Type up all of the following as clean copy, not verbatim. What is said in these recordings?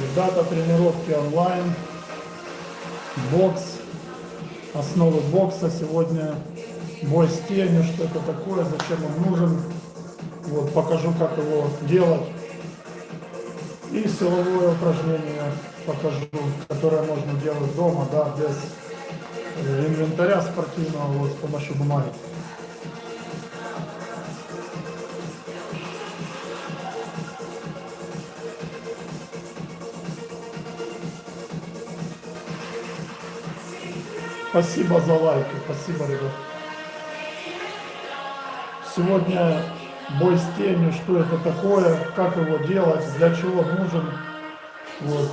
Ребята, тренировки онлайн, бокс, основы бокса. Сегодня бой с тенью, что это такое, зачем он нужен. Вот, покажу, как его делать. И силовое упражнение покажу, которое можно делать дома, да, без инвентаря спортивного, вот, с помощью бумаги. Спасибо за лайки, спасибо, ребят. Сегодня бой с тенью, что это такое, как его делать, для чего нужен. Вот.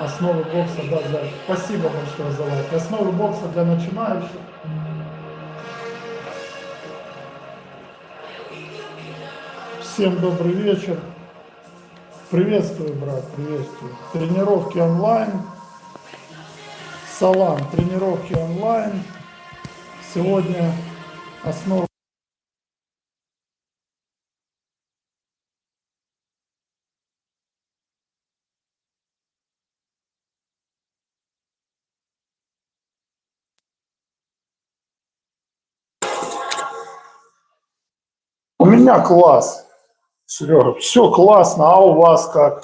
Основы бокса, да, для... Спасибо большое за лайк. Основы бокса для начинающих. Всем добрый вечер. Приветствую, брат, приветствую. Тренировки онлайн. Салам, тренировки онлайн. Сегодня основа. У меня класс, Серега, все классно, а у вас как?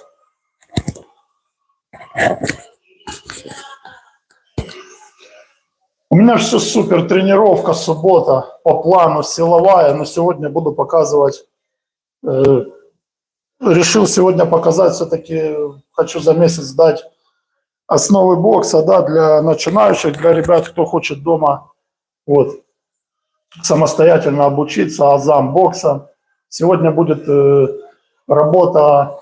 У меня все супер, тренировка, суббота, по плану силовая, но сегодня буду показывать, решил сегодня показать все-таки, хочу за месяц дать основы бокса, да, для начинающих, для ребят, кто хочет дома, вот, самостоятельно обучиться азам бокса. Сегодня будет работа,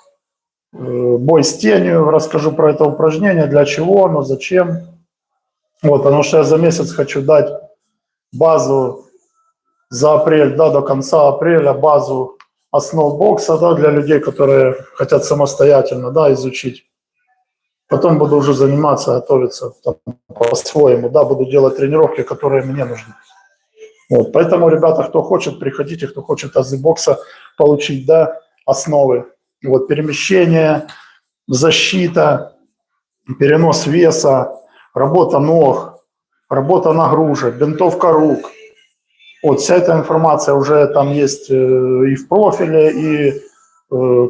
бой с тенью, расскажу про это упражнение, для чего оно, зачем. Вот, потому что я за месяц хочу дать базу за апрель, да, до конца апреля, базу основ бокса, да, для людей, которые хотят самостоятельно, да, изучить. Потом буду уже заниматься, готовиться там, по-своему, да, буду делать тренировки, которые мне нужны. Вот, поэтому, ребята, кто хочет, приходите, кто хочет азы бокса получить, да, основы. Вот, перемещение, защита, перенос веса, работа ног, работа нагрузок, бинтовка рук. Вот вся эта информация уже там есть и в профиле, и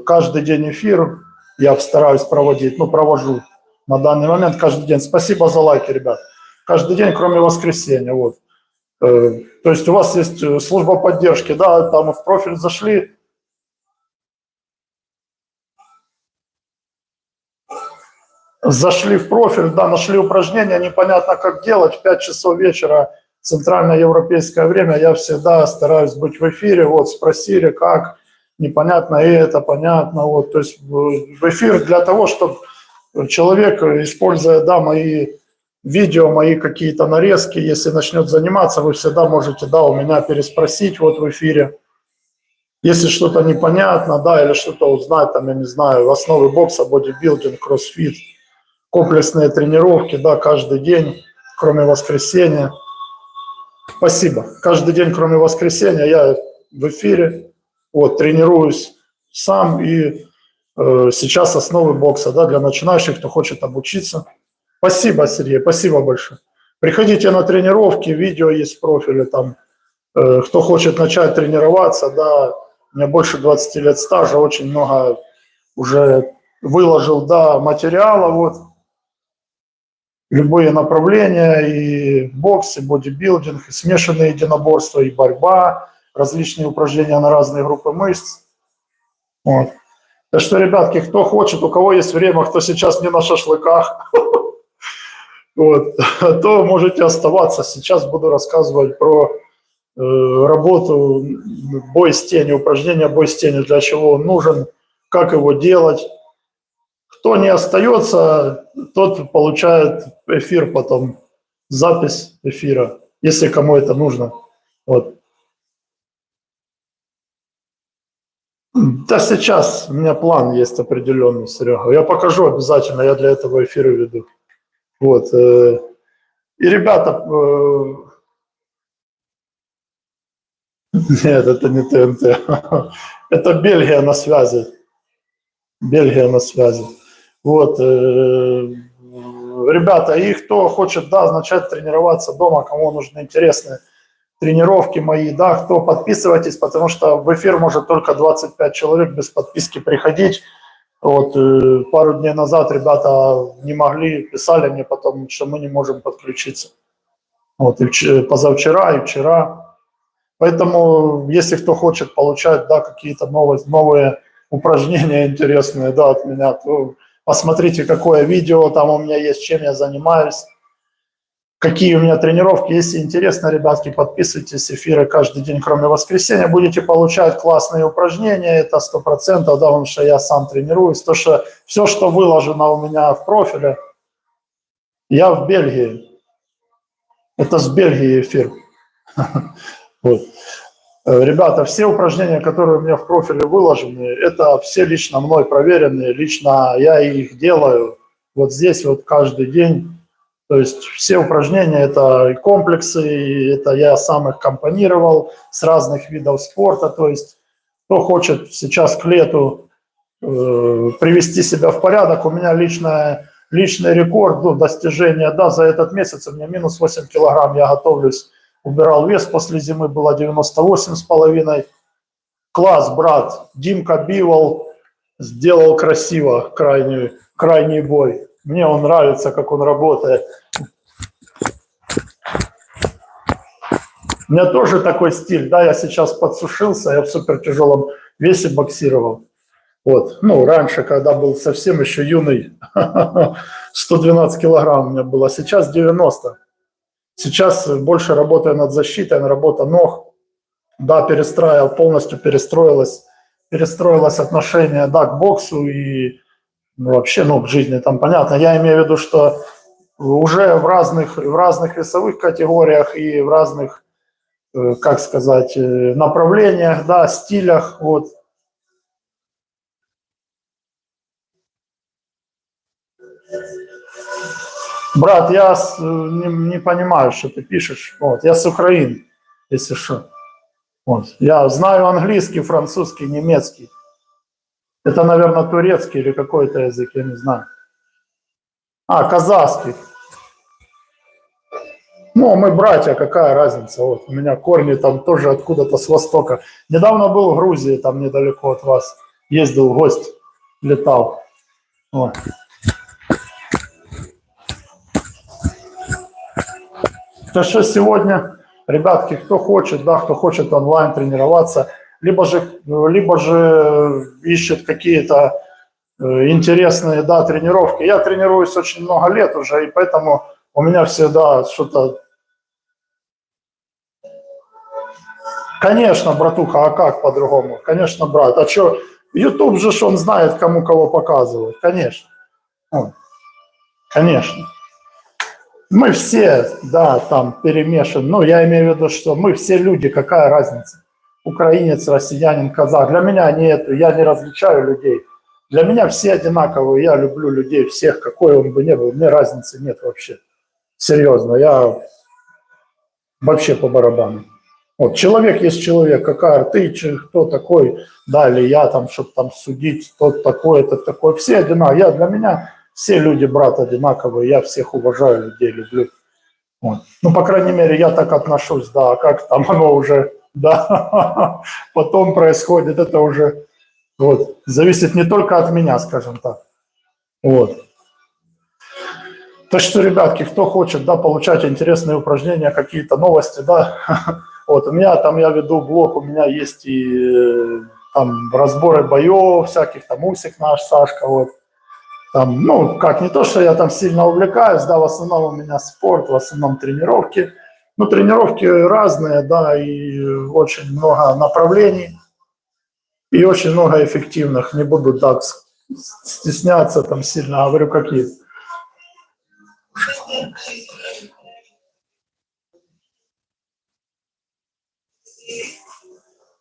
каждый день эфир я стараюсь проводить, ну, провожу на данный момент каждый день. Спасибо за лайки, ребят. Каждый день, кроме воскресенья, вот. То есть у вас есть служба поддержки, да, там в профиль зашли. Зашли в профиль, да, нашли упражнения, непонятно как делать, в 5 часов вечера, центральноевропейское время, я всегда стараюсь быть в эфире, вот, спросили, как, непонятно, и это понятно, вот, то есть в эфир для того, чтобы человек, используя, да, мои видео, мои какие-то нарезки, если начнет заниматься, вы всегда можете, да, у меня переспросить вот в эфире, если что-то непонятно, да, или что-то узнать, там, я не знаю, основы бокса, бодибилдинг, кроссфит, комплексные тренировки, да, каждый день, кроме воскресенья. Спасибо. Каждый день, кроме воскресенья, я в эфире, вот, тренируюсь сам, и сейчас основы бокса, да, для начинающих, кто хочет обучиться. Спасибо, Сергей, спасибо большое. Приходите на тренировки, видео есть в профиле, там, кто хочет начать тренироваться, да, у меня больше 20 лет стажа, очень много уже выложил, да, материала, вот, любые направления, и бокс, и бодибилдинг, и смешанные единоборства, и борьба, различные упражнения на разные группы мышц. Вот. Так что, ребятки, кто хочет, у кого есть время, кто сейчас не на шашлыках, вот, то можете оставаться. Сейчас буду рассказывать про работу, бой с тенью, упражнения бой с тенью, для чего он нужен, как его делать. Кто не остается, тот получает эфир потом, запись эфира, если кому это нужно. Вот. Да сейчас у меня план есть определенный, Серега. Я покажу обязательно, я для этого эфира веду. Вот. И, ребята, нет, это не ТНТ. Это Бельгия на связи. Бельгия на связи. Вот, ребята, и кто хочет, да, начать тренироваться дома, кому нужны интересные тренировки мои, да, кто подписывайтесь, потому что в эфир может только 25 человек без подписки приходить. Вот, пару дней назад ребята не могли, писали мне потом, что мы не можем подключиться. Вот, и позавчера, и вчера. Поэтому, если кто хочет получать, да, какие-то новые упражнения интересные, да, от меня, то посмотрите, какое видео там у меня есть, чем я занимаюсь, какие у меня тренировки. Если интересно, ребятки, подписывайтесь, эфиры каждый день, кроме воскресенья. Будете получать классные упражнения, это 100%, да, потому что я сам тренируюсь. То, что все, что выложено у меня в профиле, я в Бельгии. Это с Бельгии эфир. Вот. Ребята, все упражнения, которые у меня в профиле выложены, это все лично мной проверенные, лично я их делаю вот здесь вот каждый день. То есть все упражнения – это комплексы, это я сам их компонировал с разных видов спорта. То есть кто хочет сейчас к лету привести себя в порядок, у меня личный рекорд, ну, достижение, да, за этот месяц у меня минус 8 килограмм, я готовлюсь, убирал вес после зимы, было 98,5. Класс, брат, Димка Бивол сделал красиво крайний бой. Мне он нравится, как он работает. У меня тоже такой стиль, да, я сейчас подсушился, я в супертяжелом весе боксировал. Вот, ну, раньше, когда был совсем еще юный, 112 килограмм у меня было, сейчас 90. Сейчас больше работаю над защитой, работа ног, да, полностью перестроилось отношение, да, к боксу и вообще, ну, к жизни, там понятно. Я имею в виду, что уже в разных весовых категориях и в разных, как сказать, направлениях, да, стилях, вот. Брат, я не понимаю, что ты пишешь. Вот, я с Украины, если что. Вот. Я знаю английский, французский, немецкий. Это, наверное, турецкий или какой-то язык, я не знаю. А, казахский. Ну, мы братья, какая разница. Вот, у меня корни там тоже откуда-то с востока. Недавно был в Грузии, там недалеко от вас. Ездил в гости, летал. Вот. Так что сегодня, ребятки, кто хочет, да, кто хочет онлайн тренироваться, либо же ищет какие-то интересные, да, тренировки. Я тренируюсь очень много лет уже, и поэтому у меня всегда что-то... Конечно, братуха, а как по-другому? Конечно, брат. А что, YouTube же он знает, кому кого показывать. Конечно. Конечно. Мы все, да, там перемешаны. Ну, я имею в виду, что мы все люди, какая разница? Украинец, россиянин, казах. Для меня нет, я не различаю людей. Для меня все одинаковые, я люблю людей всех, какой он бы ни был, мне разницы нет вообще. Серьезно, я вообще по барабану. Вот, человек есть человек, какая ты, кто такой, да, или я там, чтобы там судить, тот такой, этот такой. Все одинаковые. Для меня все люди, брат, одинаковые, я всех уважаю, людей люблю. Вот. Ну, по крайней мере, я так отношусь, да, а как там оно уже, да, потом происходит, это уже, вот, зависит не только от меня, скажем так. Вот. Так что, ребятки, кто хочет, да, получать интересные упражнения, какие-то новости, да, вот, у меня там, я веду блог, у меня есть и там разборы боев всяких, там Усик наш, Сашка, вот, там, ну, как, не то, что я там сильно увлекаюсь, да, в основном у меня спорт, в основном тренировки, ну, тренировки разные, да, и очень много направлений, и очень много эффективных, не буду так стесняться, там, сильно говорю, какие.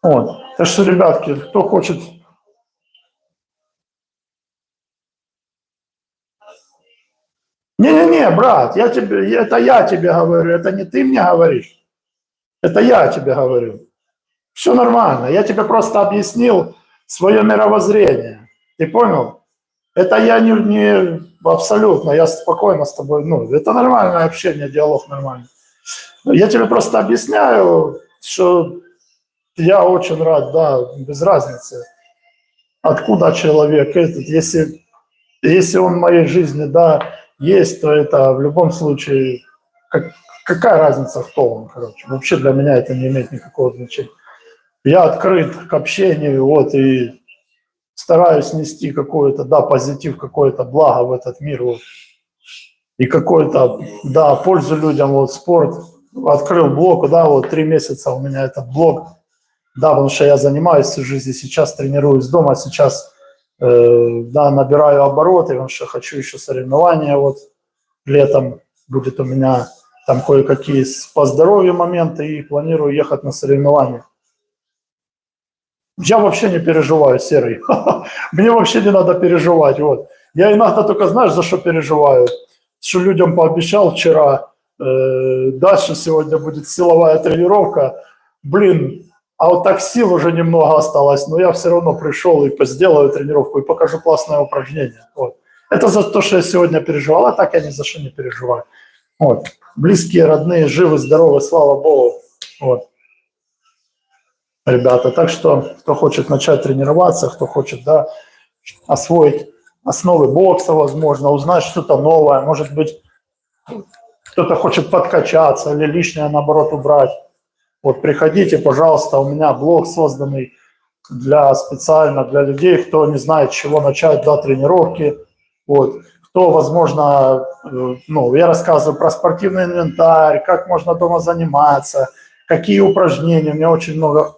Вот. Так что, ребятки, кто хочет... Не-не-не, брат, это я тебе говорю, это не ты мне говоришь. Это я тебе говорю. Все нормально, я тебе просто объяснил свое мировоззрение. Ты понял? Это я не абсолютно, я спокойно с тобой, ну, это нормальное общение, диалог нормальный. Я тебе просто объясняю, что я очень рад, да, без разницы, откуда человек этот, если он в моей жизни, да, есть, то это в любом случае, какая разница, кто он, короче. Вообще для меня это не имеет никакого значения. Я открыт к общению, вот, и стараюсь нести какой-то, да, позитив, какое-то благо в этот мир, вот, и какой-то, да, пользу людям, вот, спорт. Открыл блог, да, вот 3 месяца у меня этот блог, да, потому что я занимаюсь всю жизнь, сейчас тренируюсь дома, сейчас, да, набираю обороты, потому что хочу еще соревнования, вот, летом будет у меня там кое-какие по здоровью моменты, и планирую ехать на соревнования. Я вообще не переживаю, Серый. Мне вообще не надо переживать. Вот. Я иногда только, знаешь, за что переживаю? Что людям пообещал вчера, дальше сегодня будет силовая тренировка. Блин, а вот так сил уже немного осталось, но я все равно пришел и сделаю тренировку и покажу классное упражнение. Вот. Это за то, что я сегодня переживал, а так я ни за что не переживаю. Вот. Близкие, родные, живы, здоровы, слава Богу. Вот. Ребята, так что, кто хочет начать тренироваться, кто хочет, да, освоить основы бокса, возможно, узнать что-то новое, может быть, кто-то хочет подкачаться или лишнее, наоборот, убрать. Вот приходите, пожалуйста, у меня блог созданный специально для людей, кто не знает, с чего начать, да, тренировки. Вот. Кто, возможно, ну, я рассказываю про спортивный инвентарь, как можно дома заниматься, какие упражнения, у меня очень много.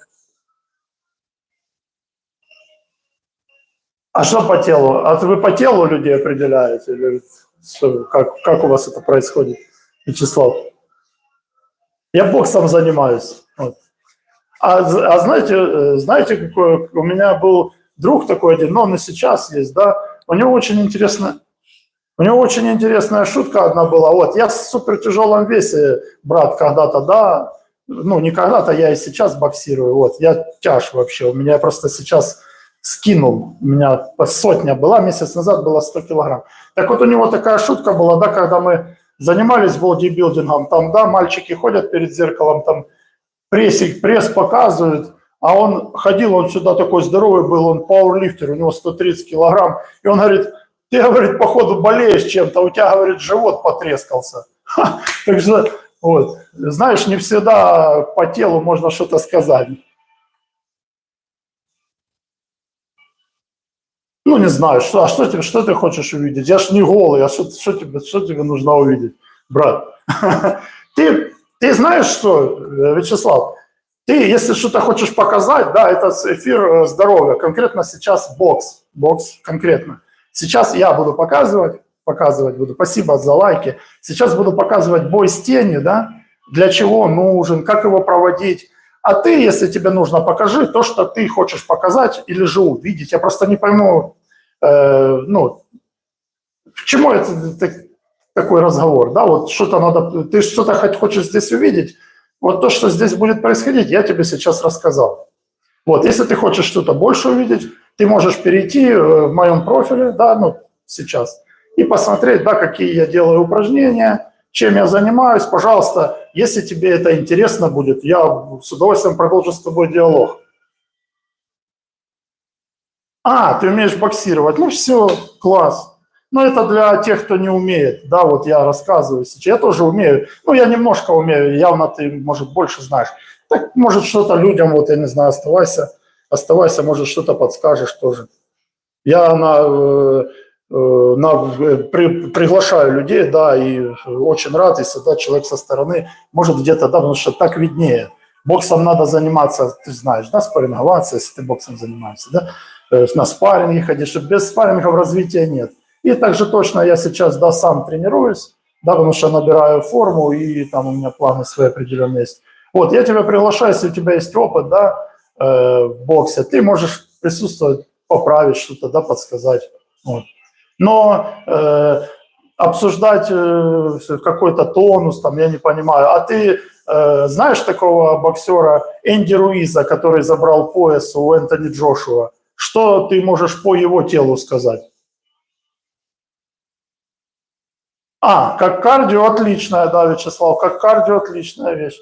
А что по телу? А вы по телу людей определяете? Или как у вас это происходит, Вячеслав? Я боксом занимаюсь. Вот. А знаете, какой у меня был друг такой один, но он и сейчас есть, да? У него очень интересная шутка одна была. Вот, я в супертяжелом весе, брат, когда-то, да, ну, не когда-то, я и сейчас боксирую, вот, я тяж вообще, у меня просто сейчас скинул, у меня сотня была, месяц назад было 100 килограмм. Так вот, у него такая шутка была, да, когда мы занимались бодибилдингом, там, да, мальчики ходят перед зеркалом, там, пресс показывают, а он ходил, он сюда такой здоровый был, он пауэрлифтер, у него 130 килограмм, и он говорит, ты, говорит, походу болеешь чем-то, у тебя, говорит, живот потрескался. Так что, вот, знаешь, не всегда по телу можно что-то сказать. Ну, не знаю, что ты хочешь увидеть? Я ж не голый, а что тебе нужно увидеть, брат? Ты знаешь что, Вячеслав, ты, если что-то хочешь показать, да, это эфир здоровья, конкретно сейчас бокс конкретно. Сейчас я буду показывать буду, спасибо за лайки, сейчас буду показывать бой с тенью, да, для чего нужен, как его проводить. А ты, если тебе нужно, покажи то, что ты хочешь показать или же увидеть. Я просто не пойму, ну, к чему это такой разговор, да, вот что-то надо, ты что-то хочешь здесь увидеть, вот то, что здесь будет происходить, я тебе сейчас рассказал. Вот, если ты хочешь что-то больше увидеть, ты можешь перейти в моем профиле, да, ну, сейчас, и посмотреть, да, какие я делаю упражнения, чем я занимаюсь, пожалуйста, если тебе это интересно будет, я с удовольствием продолжу с тобой диалог. А, ты умеешь боксировать, ну все, класс. Но это для тех, кто не умеет, да, вот я рассказываю сейчас, я тоже умею, ну, я немножко умею, явно ты, может, больше знаешь. Так, может, что-то людям, вот, я не знаю, оставайся, может, что-то подскажешь тоже. Я приглашаю людей, да, и очень рад, если, да, человек со стороны, может, где-то, да, потому что так виднее. Боксом надо заниматься, ты знаешь, да, спарринговаться, если ты боксом занимаешься, да, на спарринге ходишь, без спаррингов развития нет. И также точно я сейчас, да, сам тренируюсь, да, потому что набираю форму, и там у меня планы свои определенные есть. Вот, я тебя приглашаю, если у тебя есть опыт, да, в боксе, ты можешь присутствовать, поправить что-то, да, подсказать. Вот. Но обсуждать какой-то тонус, там, я не понимаю. А ты знаешь такого боксера Энди Руиза, который забрал пояс у Энтони Джошуа? Что ты можешь по его телу сказать? Как кардио отличная, да, Вячеслав, как кардио отличная вещь.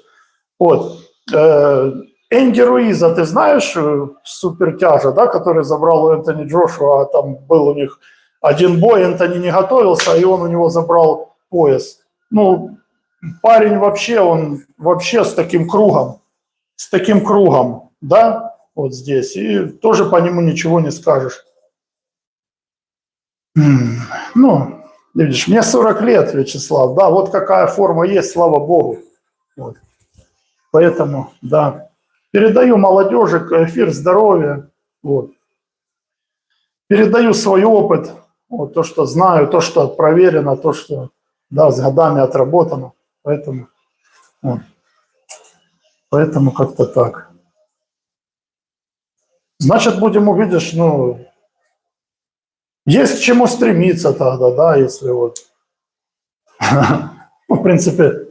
Вот. Энди Руиза, ты знаешь, супертяжа, да, который забрал у Энтони Джошуа, там был у них один бой, Энтони не готовился, и он у него забрал пояс. Ну, парень вообще, он вообще с таким кругом, да, вот здесь, и тоже по нему ничего не скажешь. Ну, видишь, мне 40 лет, Вячеслав, да, вот какая форма есть, слава богу. Вот. Поэтому, да, передаю молодежи эфир здоровья, вот. Передаю свой опыт, вот, то, что знаю, то, что проверено, то, что, да, с годами отработано, поэтому, вот. Поэтому как-то так. Значит, будем увидишь, ну, есть к чему стремиться тогда, да, если вот, ну, в принципе,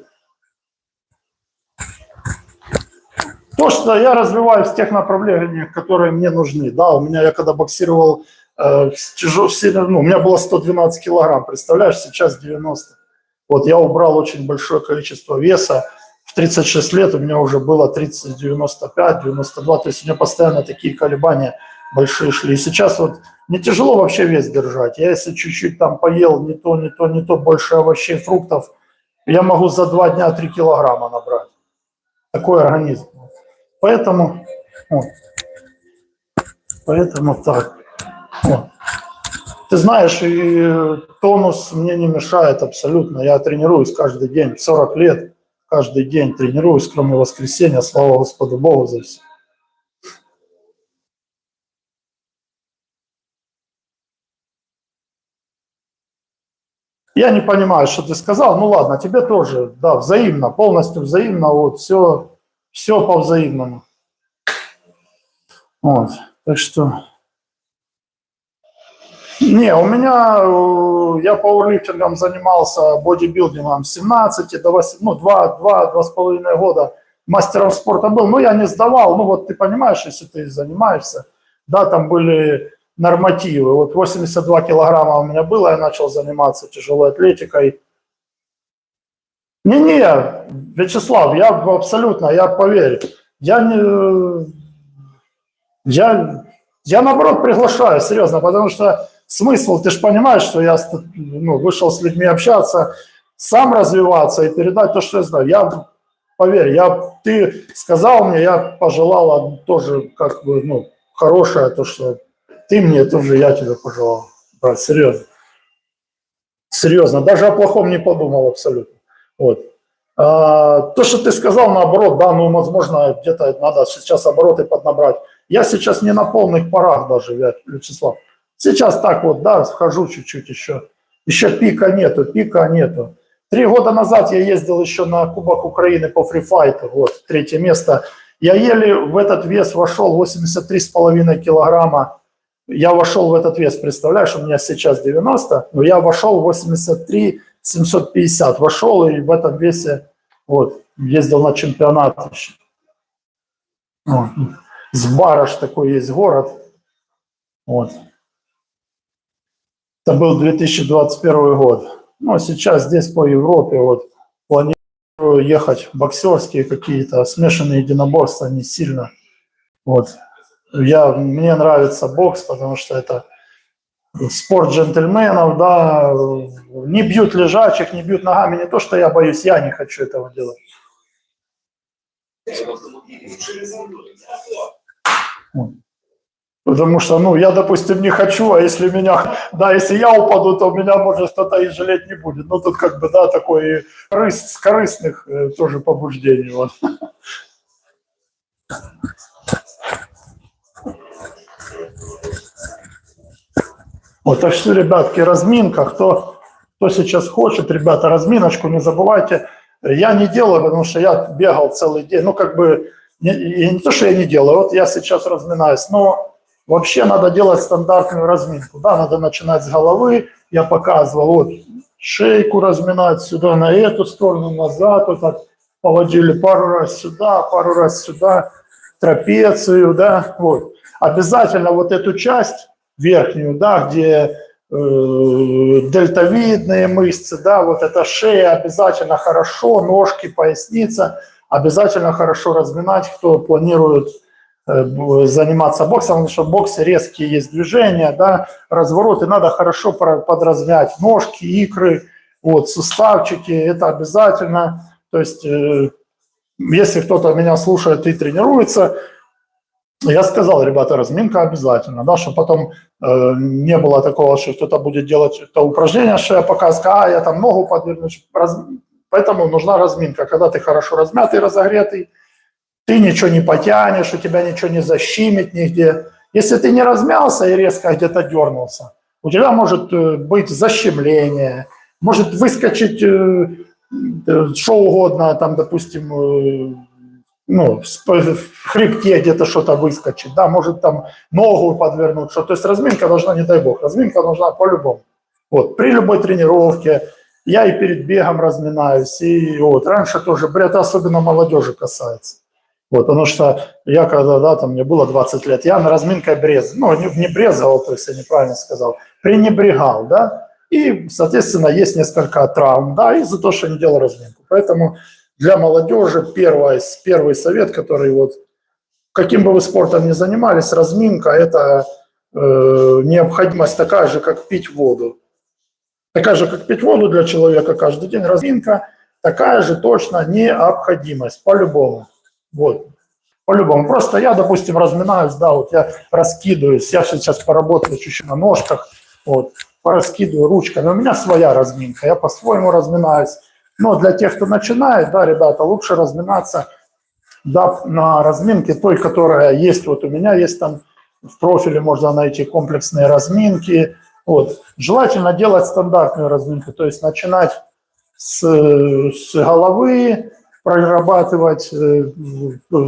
то, что я развиваюсь в тех направлениях, которые мне нужны, да, у меня, я когда боксировал, у меня было 112 килограмм, представляешь, сейчас 90. Вот я убрал очень большое количество веса, в 36 лет у меня уже было 30, 95, 92, то есть у меня постоянно такие колебания большие шли. И сейчас вот не тяжело вообще вес держать. Я если чуть-чуть там поел не то, больше овощей, фруктов, я могу за 2 дня 3 килограмма набрать. Такой организм. Поэтому, вот, поэтому так. Вот. Ты знаешь, и тонус мне не мешает абсолютно. Я тренируюсь каждый день, 40 лет, каждый день тренируюсь, кроме воскресенья, слава Господу Богу за все. Я не понимаю, что ты сказал. Ну ладно, тебе тоже, да, взаимно, полностью взаимно, вот, все по взаимному. Вот, так что... Не, у меня, я пауэрлифтингом занимался, бодибилдингом с 17 до 8, ну, 2,5 года мастером спорта был, но я не сдавал, ну, вот ты понимаешь, если ты занимаешься, да, там были нормативы, вот 82 килограмма у меня было, я начал заниматься тяжелой атлетикой. Не-не, Вячеслав, я абсолютно, я поверь, я наоборот приглашаю, серьезно, потому что смысл, ты же понимаешь, что я вышел с людьми общаться, сам развиваться и передать то, что я знаю. Поверь, ты сказал мне, я пожелал тоже как бы, хорошее, то, что ты мне тоже, я тебе пожелал. Брат, серьезно. Серьезно, даже о плохом не подумал абсолютно. Вот. То, что ты сказал, наоборот, да, возможно, где-то надо сейчас обороты поднабрать. Я сейчас не на полных парах даже, Вячеслав. Сейчас так вот, да, схожу чуть-чуть еще. Еще пика нету. 3 года назад я ездил еще на Кубок Украины по фрифайту, вот, 3 место. Я еле в этот вес вошел, 83,5 килограмма. Я вошел в этот вес, представляешь, у меня сейчас 90, но я вошел в 83 750, вошел и в этом весе, вот, ездил на чемпионат еще. Вот. Сбараш такой есть город. Вот. Это был 2021 год. Ну, сейчас здесь по Европе вот планирую ехать боксерские какие-то, смешанные единоборства, не сильно. Вот. Мне нравится бокс, потому что это спорт джентльменов, да, не бьют лежачих, не бьют ногами, не то, что я боюсь, я не хочу этого делать. Потому что, я, допустим, не хочу, а если если я упаду, то меня, может, кто-то и жалеть не будет. Ну, тут как бы, да, такой с корыстных тоже побуждений. Вот. Вот, так что, ребятки, разминка, кто сейчас хочет, ребята, разминочку, не забывайте. Я не делаю, потому что я бегал целый день, не то, что я не делаю, вот я сейчас разминаюсь, но вообще надо делать стандартную разминку, да, надо начинать с головы, я показывал, вот, шейку разминать сюда, на эту сторону, назад, вот так, поводили пару раз сюда, трапецию, да, вот. обязательно вот эту часть верхнюю, да, где дельтовидные мышцы, да, вот эта шея обязательно хорошо, ножки, поясница, обязательно хорошо разминать, кто планирует заниматься боксом, потому что в боксе резкие есть движения, да, развороты, надо хорошо подразмять ножки, икры, вот, суставчики, это обязательно. То есть, если кто-то меня слушает и тренируется, я сказал, ребята, разминка обязательно, да, чтобы потом не было такого, что кто-то будет делать это упражнение, шея показка, я там ногу подверну. Поэтому нужна разминка. Когда ты хорошо размятый, разогретый, ты ничего не потянешь, у тебя ничего не защемит нигде. Если ты не размялся и резко где-то дернулся, у тебя может быть защемление, может выскочить что угодно, там, допустим, ну, в хребте где-то что-то выскочит, да, может там ногу подвернуть, что, то есть разминка должна, не дай бог, разминка должна по-любому. Вот, при любой тренировке, я и перед бегом разминаюсь, и вот, раньше тоже, это особенно молодежи касается. Вот, потому что я когда, да, там мне было 20 лет, я на разминкой брезговал, ну, не брезговал, то есть я неправильно сказал, пренебрегал, да, и, соответственно, есть несколько травм, да, из-за того, что не делал разминку. Поэтому для молодежи первый совет, который вот, каким бы вы спортом ни занимались, разминка – это необходимость такая же, как пить воду. Такая же, как пить воду для человека каждый день, разминка такая же точно необходимость, по-любому. Вот. По-любому. Просто я, допустим, разминаюсь, да, вот я раскидываюсь, я сейчас поработаю чуть-чуть на ножках, вот, пораскидываю ручками. У меня своя разминка, я по-своему разминаюсь. Но для тех, кто начинает, да, ребята, лучше разминаться, да, на разминке той, которая есть. Вот у меня есть там в профиле, можно найти комплексные разминки. Вот. Желательно делать стандартную разминку, то есть начинать с головы, прорабатывать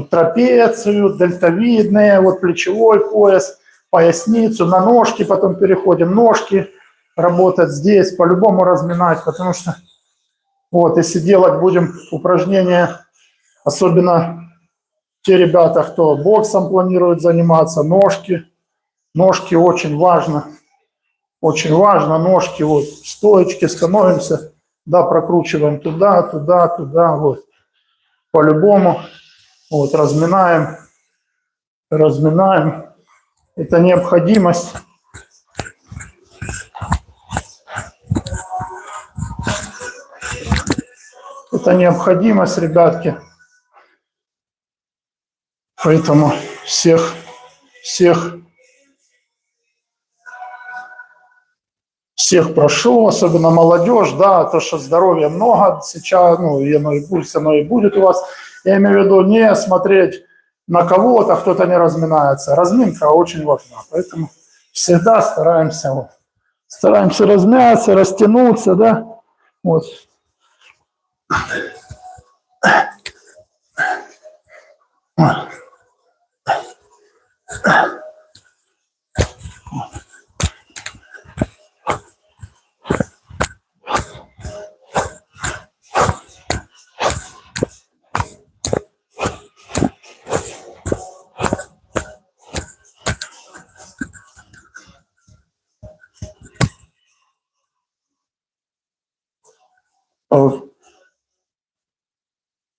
трапецию, дельтовидные, вот плечевой пояс, поясницу, на ножки, потом переходим ножки, работать здесь, по-любому разминать, потому что вот, если делать будем упражнения, особенно те ребята, кто боксом планирует заниматься, ножки очень важно, ножки, вот, стоечки, становимся, да, прокручиваем туда, туда, туда, вот, по-любому, вот, разминаем, это необходимость. Это необходимость, ребятки. Поэтому всех прошу, особенно молодежь, да, то, что здоровья много сейчас, ну, оно и будет у вас. Я имею в виду не смотреть на кого-то, кто-то не разминается. Разминка очень важна, поэтому всегда стараемся размяться, растянуться, да, вот.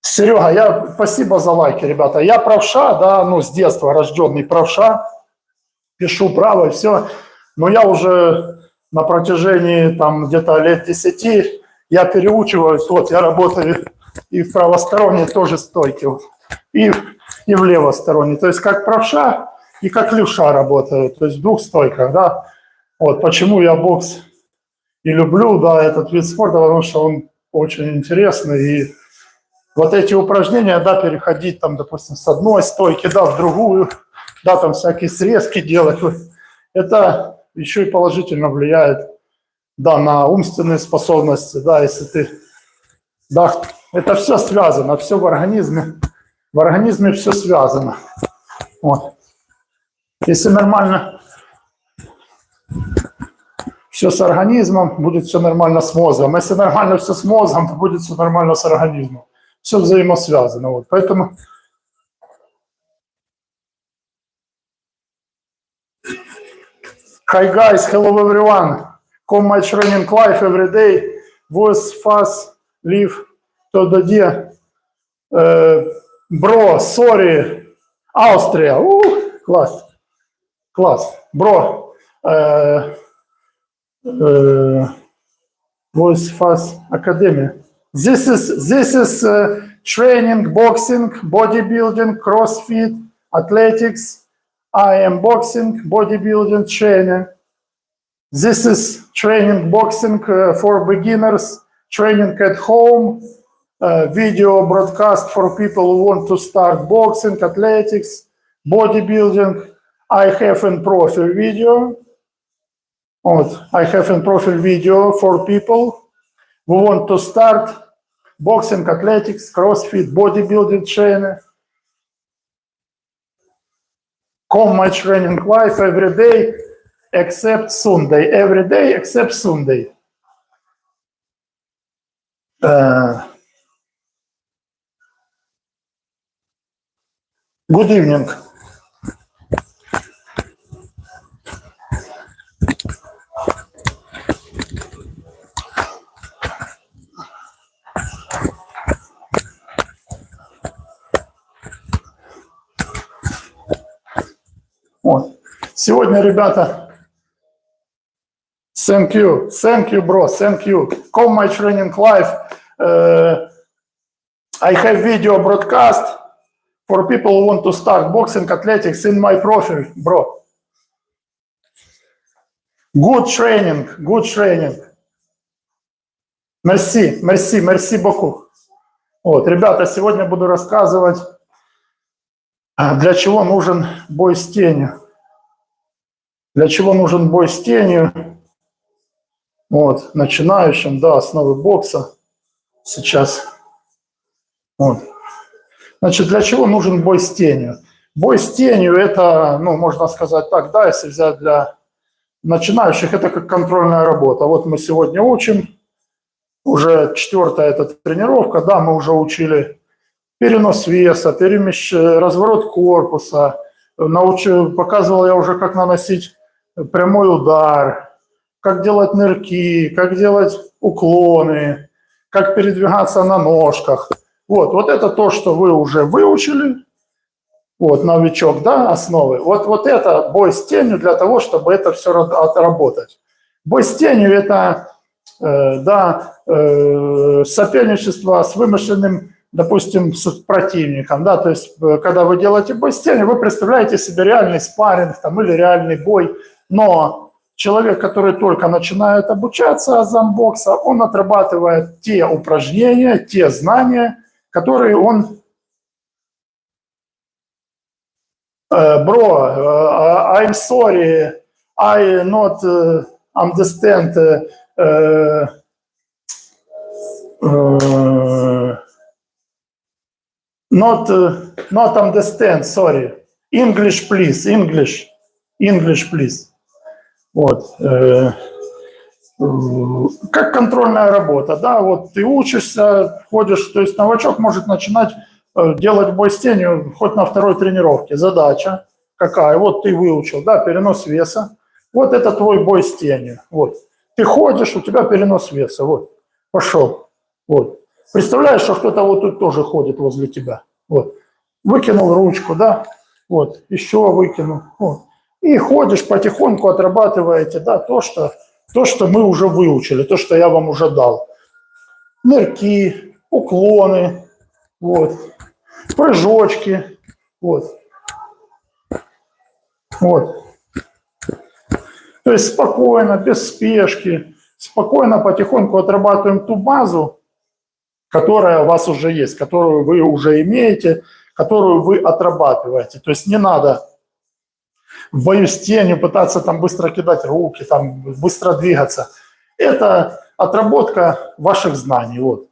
Серега, спасибо за лайки, ребята. Я правша, да, ну, с детства рожденный правша. Пишу право, все. Но я уже на протяжении там где-то лет 10 я переучиваюсь. Вот, я работаю и в правосторонней тоже стойке, и в левосторонней. То есть как правша и как левша работаю. То есть в двух стойках, да. Вот, почему я бокс и люблю, да, этот вид спорта, потому что он очень интересный. И вот эти упражнения, да, переходить там, допустим, с одной стойки, да, в другую, да, там всякие срезки делать, это еще и положительно влияет, да, на умственные способности, да, если ты, да, это все связано, все в организме все связано. Вот. Если нормально все с организмом, будет все нормально с мозгом. Если нормально все с мозгом, то будет все нормально с организмом. Все взаимосвязано. Вот. Поэтому Hi guys, hello everyone. Come my training live every day. Voice fast, live to the day. Bro, sorry. Austria. Класс. Класс. Bro. Voice fast academy. This is training, boxing, bodybuilding, CrossFit, athletics. I am boxing, bodybuilding training. This is training boxing for beginners, training at home, video broadcast for people who want to start boxing, athletics, bodybuilding. I have in profile video. I have in profile video for people who want to start boxing, athletics, CrossFit, bodybuilding training. Come my training live every day except Sunday. Every day except Sunday. Good evening. Сегодня, ребята, thank you, bro, thank you. Come my training live. I have video broadcast for people who want to start boxing, athletics in my profile, bro. Good training, good training. Merci, merci, merci beaucoup. Вот, ребята, сегодня буду рассказывать, для чего нужен бой с тенью. Для чего нужен бой с тенью? Вот, начинающим, да, основы бокса сейчас. Вот. Значит, для чего нужен бой с тенью? Бой с тенью – это, ну, можно сказать так, да, если взять для начинающих, это как контрольная работа. Вот мы сегодня учим, уже 4-я эта тренировка, да, мы уже учили перенос веса, разворот корпуса, показывал я уже, как наносить прямой удар, как делать нырки, как делать уклоны, как передвигаться на ножках. Вот это то, что вы уже выучили, вот, новичок, да, основы. Вот это бой с тенью для того, чтобы это все отработать. Бой с тенью – это, соперничество с вымышленным, допустим, с противником, да, то есть, когда вы делаете бой с тенью, вы представляете себе реальный спарринг там, или реальный бой, но человек, который только начинает обучаться азам бокса, он отрабатывает те упражнения, те знания, которые он... Bro, I'm sorry, I not understand not understand, sorry. English, please, English, please. Вот. Как контрольная работа, да, вот ты учишься, ходишь, то есть новачок может начинать делать бой с тенью хоть на 2-й тренировке. Задача какая? Вот ты выучил, да, перенос веса. Вот это твой бой с тенью. Вот. Ты ходишь, у тебя перенос веса. Вот. Пошел. Вот. Представляешь, что кто-то вот тут тоже ходит возле тебя. Вот. Выкинул ручку, да. Вот. Еще выкинул. Вот. И ходишь потихоньку, отрабатываете, да, то, что мы уже выучили, то, что я вам уже дал. Нырки, уклоны, вот. Прыжочки, вот. Вот. То есть спокойно, без спешки, спокойно, потихоньку отрабатываем ту базу, которая у вас уже есть, которую вы уже имеете, которую вы отрабатываете. То есть не надо в бою с тенью пытаться там быстро кидать руки, там быстро двигаться. Это отработка ваших знаний. Вот.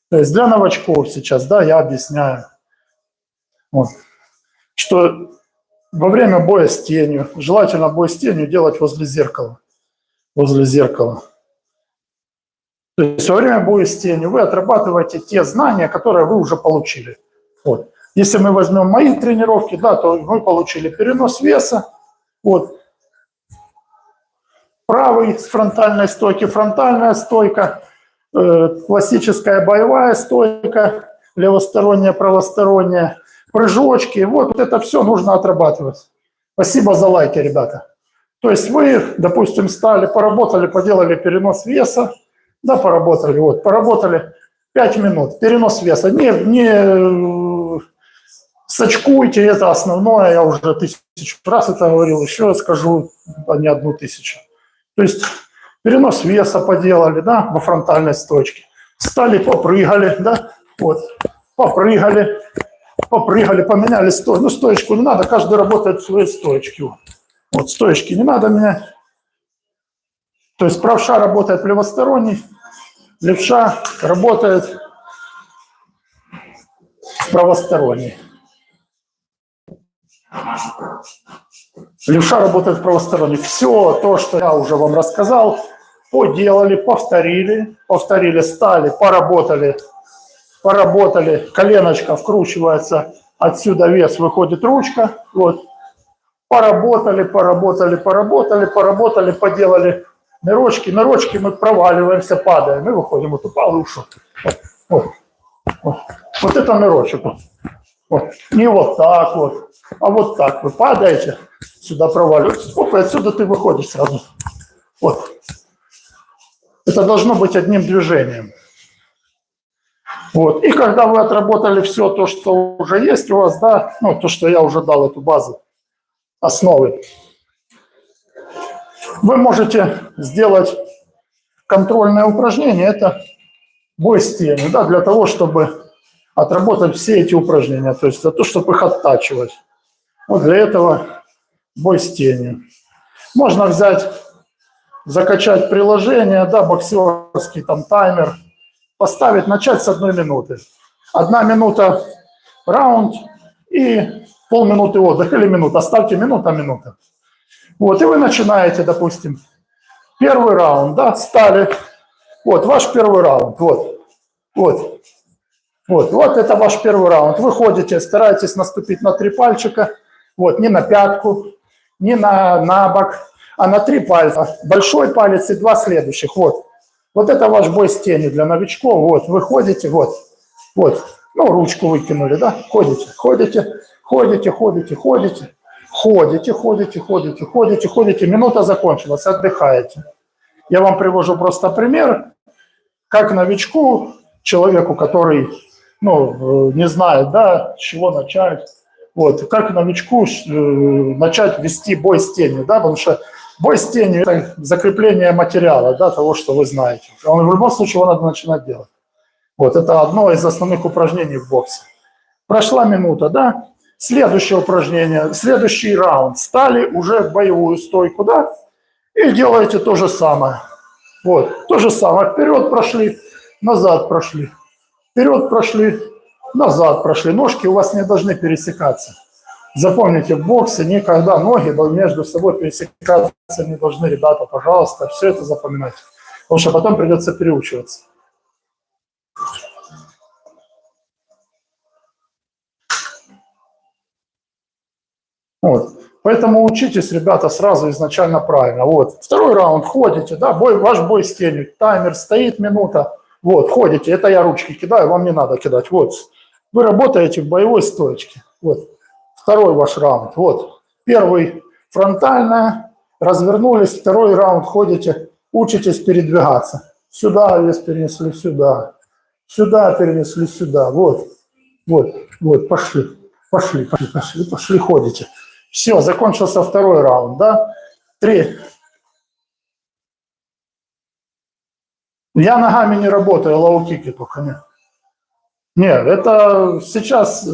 То есть для новачков сейчас, да, я объясняю, вот, что во время боя с тенью, желательно бой с тенью делать возле зеркала. Возле зеркала. То есть во время боя с тенью вы отрабатываете те знания, которые вы уже получили. Вот. Если мы возьмем мои тренировки, да, то мы получили перенос веса. Вот. правый с фронтальной стойки, фронтальная стойка, классическая боевая стойка, левосторонняя, правосторонняя, прыжочки. Вот это все нужно отрабатывать. Спасибо за лайки, ребята. То есть вы, допустим, стали, поработали, поделали перенос веса, да, поработали, вот, поработали 5 минут, перенос веса. Не сочкуйте, это основное, я уже 1000 раз это говорил, еще раз скажу, а не 1000. То есть перенос веса поделали, да, во фронтальной стойке. Стали, попрыгали, да, вот, попрыгали, поменяли стойку. Ну, стоечку не надо, каждый работает в своей стоечке. Вот, стоечки не надо менять. То есть правша работает левосторонний, левша работает правосторонний. Левша работает правосторонний. Все то, что я уже вам рассказал, поделали, повторили, стали, поработали, коленочка вкручивается, отсюда вес, выходит ручка, вот. Поработали, поделали нырочки. Нырочки мы проваливаемся, падаем, и выходим, вот упал и ушел. Вот это нырочек. Вот. Не вот так вот, а вот так. Вы падаете, сюда проваливаетесь, оп, и отсюда ты выходишь сразу. Вот. Это должно быть одним движением. Вот. И когда вы отработали все то, что уже есть у вас, да, ну, то, что я уже дал, эту базу, основы, вы можете сделать контрольное упражнение, это бой с тенью, да, для того, чтобы отработать все эти упражнения, то есть для того, чтобы их оттачивать. Вот для этого бой с тенью. Можно взять, закачать приложение, да, боксерский там таймер, поставить, начать с 1 минуты. 1 минута раунд и полминуты отдых или минута. Оставьте минута. Вот, и вы начинаете, допустим, первый раунд, да, стали. Вот, ваш первый раунд, вот это ваш первый раунд. Вы ходите, стараетесь наступить на 3 пальчика, вот, не на пятку, не на бок, а на 3 пальца. Большой палец и 2 следующих, вот. Вот это ваш бой с тенью для новичков, вот, вы ходите, вот, ну, ручку выкинули, да, ходите, минута закончилась, отдыхаете. Я вам привожу просто пример, как новичку, человеку, который, ну, не знает, да, с чего начать, вот, как новичку начать вести бой с тенью, да, потому что бой с тенью – это закрепление материала, да, того, что вы знаете. В любом случае его надо начинать делать. Вот, это одно из основных упражнений в боксе. Прошла минута, да, следующее упражнение, следующий раунд. Стали уже в боевую стойку, да, и делаете то же самое. Вот, то же самое. Вперед прошли, назад прошли. Вперед прошли, назад прошли. Ножки у вас не должны пересекаться. Запомните, в боксе никогда ноги между собой пересекаться не должны, ребята, пожалуйста, все это запоминайте. Потому что потом придется переучиваться. Вот. Поэтому учитесь, ребята, сразу изначально правильно. Вот. Второй раунд, ходите, да, ваш бой с тенью, таймер стоит, минута. Вот, ходите, это я ручки кидаю, вам не надо кидать. Вот, вы работаете в боевой стоечке. Вот, второй ваш раунд. Вот, первый фронтальная, развернулись, второй раунд ходите, учитесь передвигаться. Сюда вес перенесли, сюда перенесли, сюда. Вот, пошли, ходите. Все, закончился второй раунд, да? 3. Я ногами не работаю, лоу-кики только нет. Нет, это сейчас,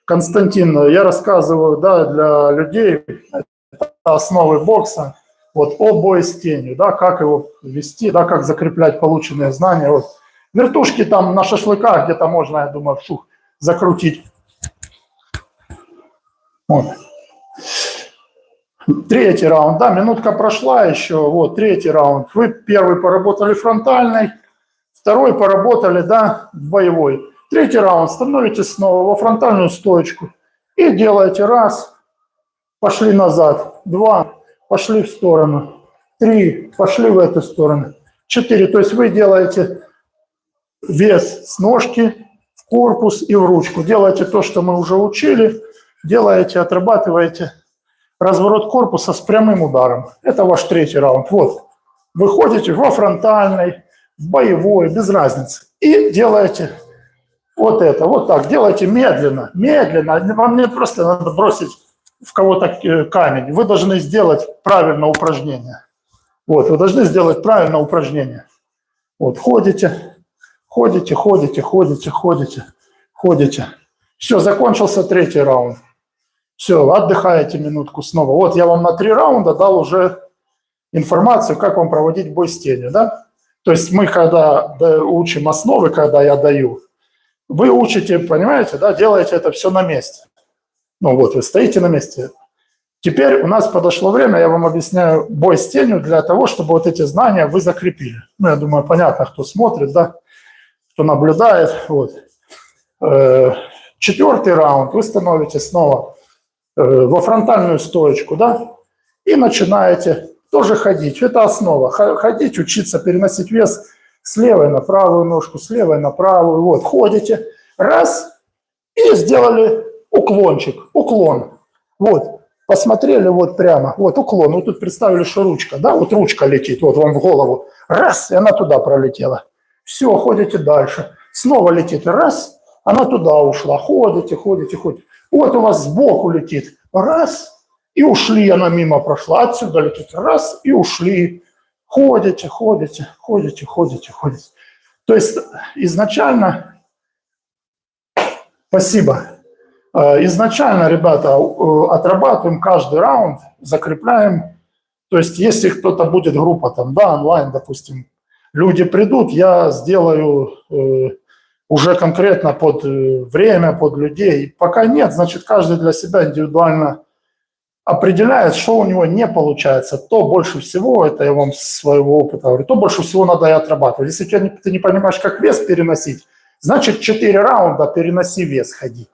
Константин, я рассказываю, да, для людей, это основы бокса, вот, о бое с тенью, да, как его вести, да, как закреплять полученные знания. Вот. Вертушки там на шашлыках где-то можно, я думаю, закрутить. Вот. Третий раунд, да, минутка прошла еще, вот, третий раунд. Вы первый поработали фронтальной, второй поработали, да, боевой. Третий раунд, становитесь снова во фронтальную стоечку и делаете раз, пошли назад, 2, пошли в сторону. 3, пошли в эту сторону. 4, то есть вы делаете вес с ножки в корпус и в ручку. Делаете то, что мы уже учили. Делаете, отрабатываете разворот корпуса с прямым ударом. Это ваш третий раунд. Вот. Выходите во фронтальный, в боевой, без разницы. И делаете вот это, вот так. Делайте медленно, медленно. Вам не просто надо бросить в кого-то камень. Вы должны сделать правильное упражнение. Вот, вы должны сделать правильное упражнение. Вот, ходите, ходите, ходите, ходите, ходите, ходите. Все, закончился третий раунд. Все, отдыхаете минутку снова. Вот я вам на 3 раунда дал уже информацию, как вам проводить бой с тенью, да? То есть мы, когда учим основы, когда я даю, вы учите, понимаете, да, делаете это все на месте. Ну вот, вы стоите на месте. Теперь у нас подошло время, я вам объясняю бой с тенью для того, чтобы вот эти знания вы закрепили. Ну, я думаю, понятно, кто смотрит, да, кто наблюдает. Вот. 4-й раунд вы становитесь снова во фронтальную стоечку, да, и начинаете тоже ходить. Это основа. Ходить, учиться переносить вес с левой на правую ножку, с левой на правую. Вот, ходите, раз, и сделали уклончик, уклон. Вот, посмотрели вот прямо, вот уклон. Вот тут представили, что ручка, да, вот ручка летит, вот вам в голову. Раз, и она туда пролетела. Все, ходите дальше. Снова летит, раз, она туда ушла. Ходите, ходите, ходите. Вот у вас сбоку летит, раз, и ушли, она мимо прошла. Отсюда летит, раз, и ушли. Ходите, ходите, ходите, ходите, ходите. То есть изначально, спасибо, изначально, ребята, отрабатываем каждый раунд, закрепляем. То есть если кто-то будет, группа там, да, онлайн, допустим, люди придут, я сделаю уже конкретно под время, под людей. Пока нет, значит, каждый для себя индивидуально определяет, что у него не получается. То больше всего, это я вам с своего опыта говорю, то больше всего надо и отрабатывать. Если ты не понимаешь, как вес переносить, значит, 4 раунда переноси вес, ходи.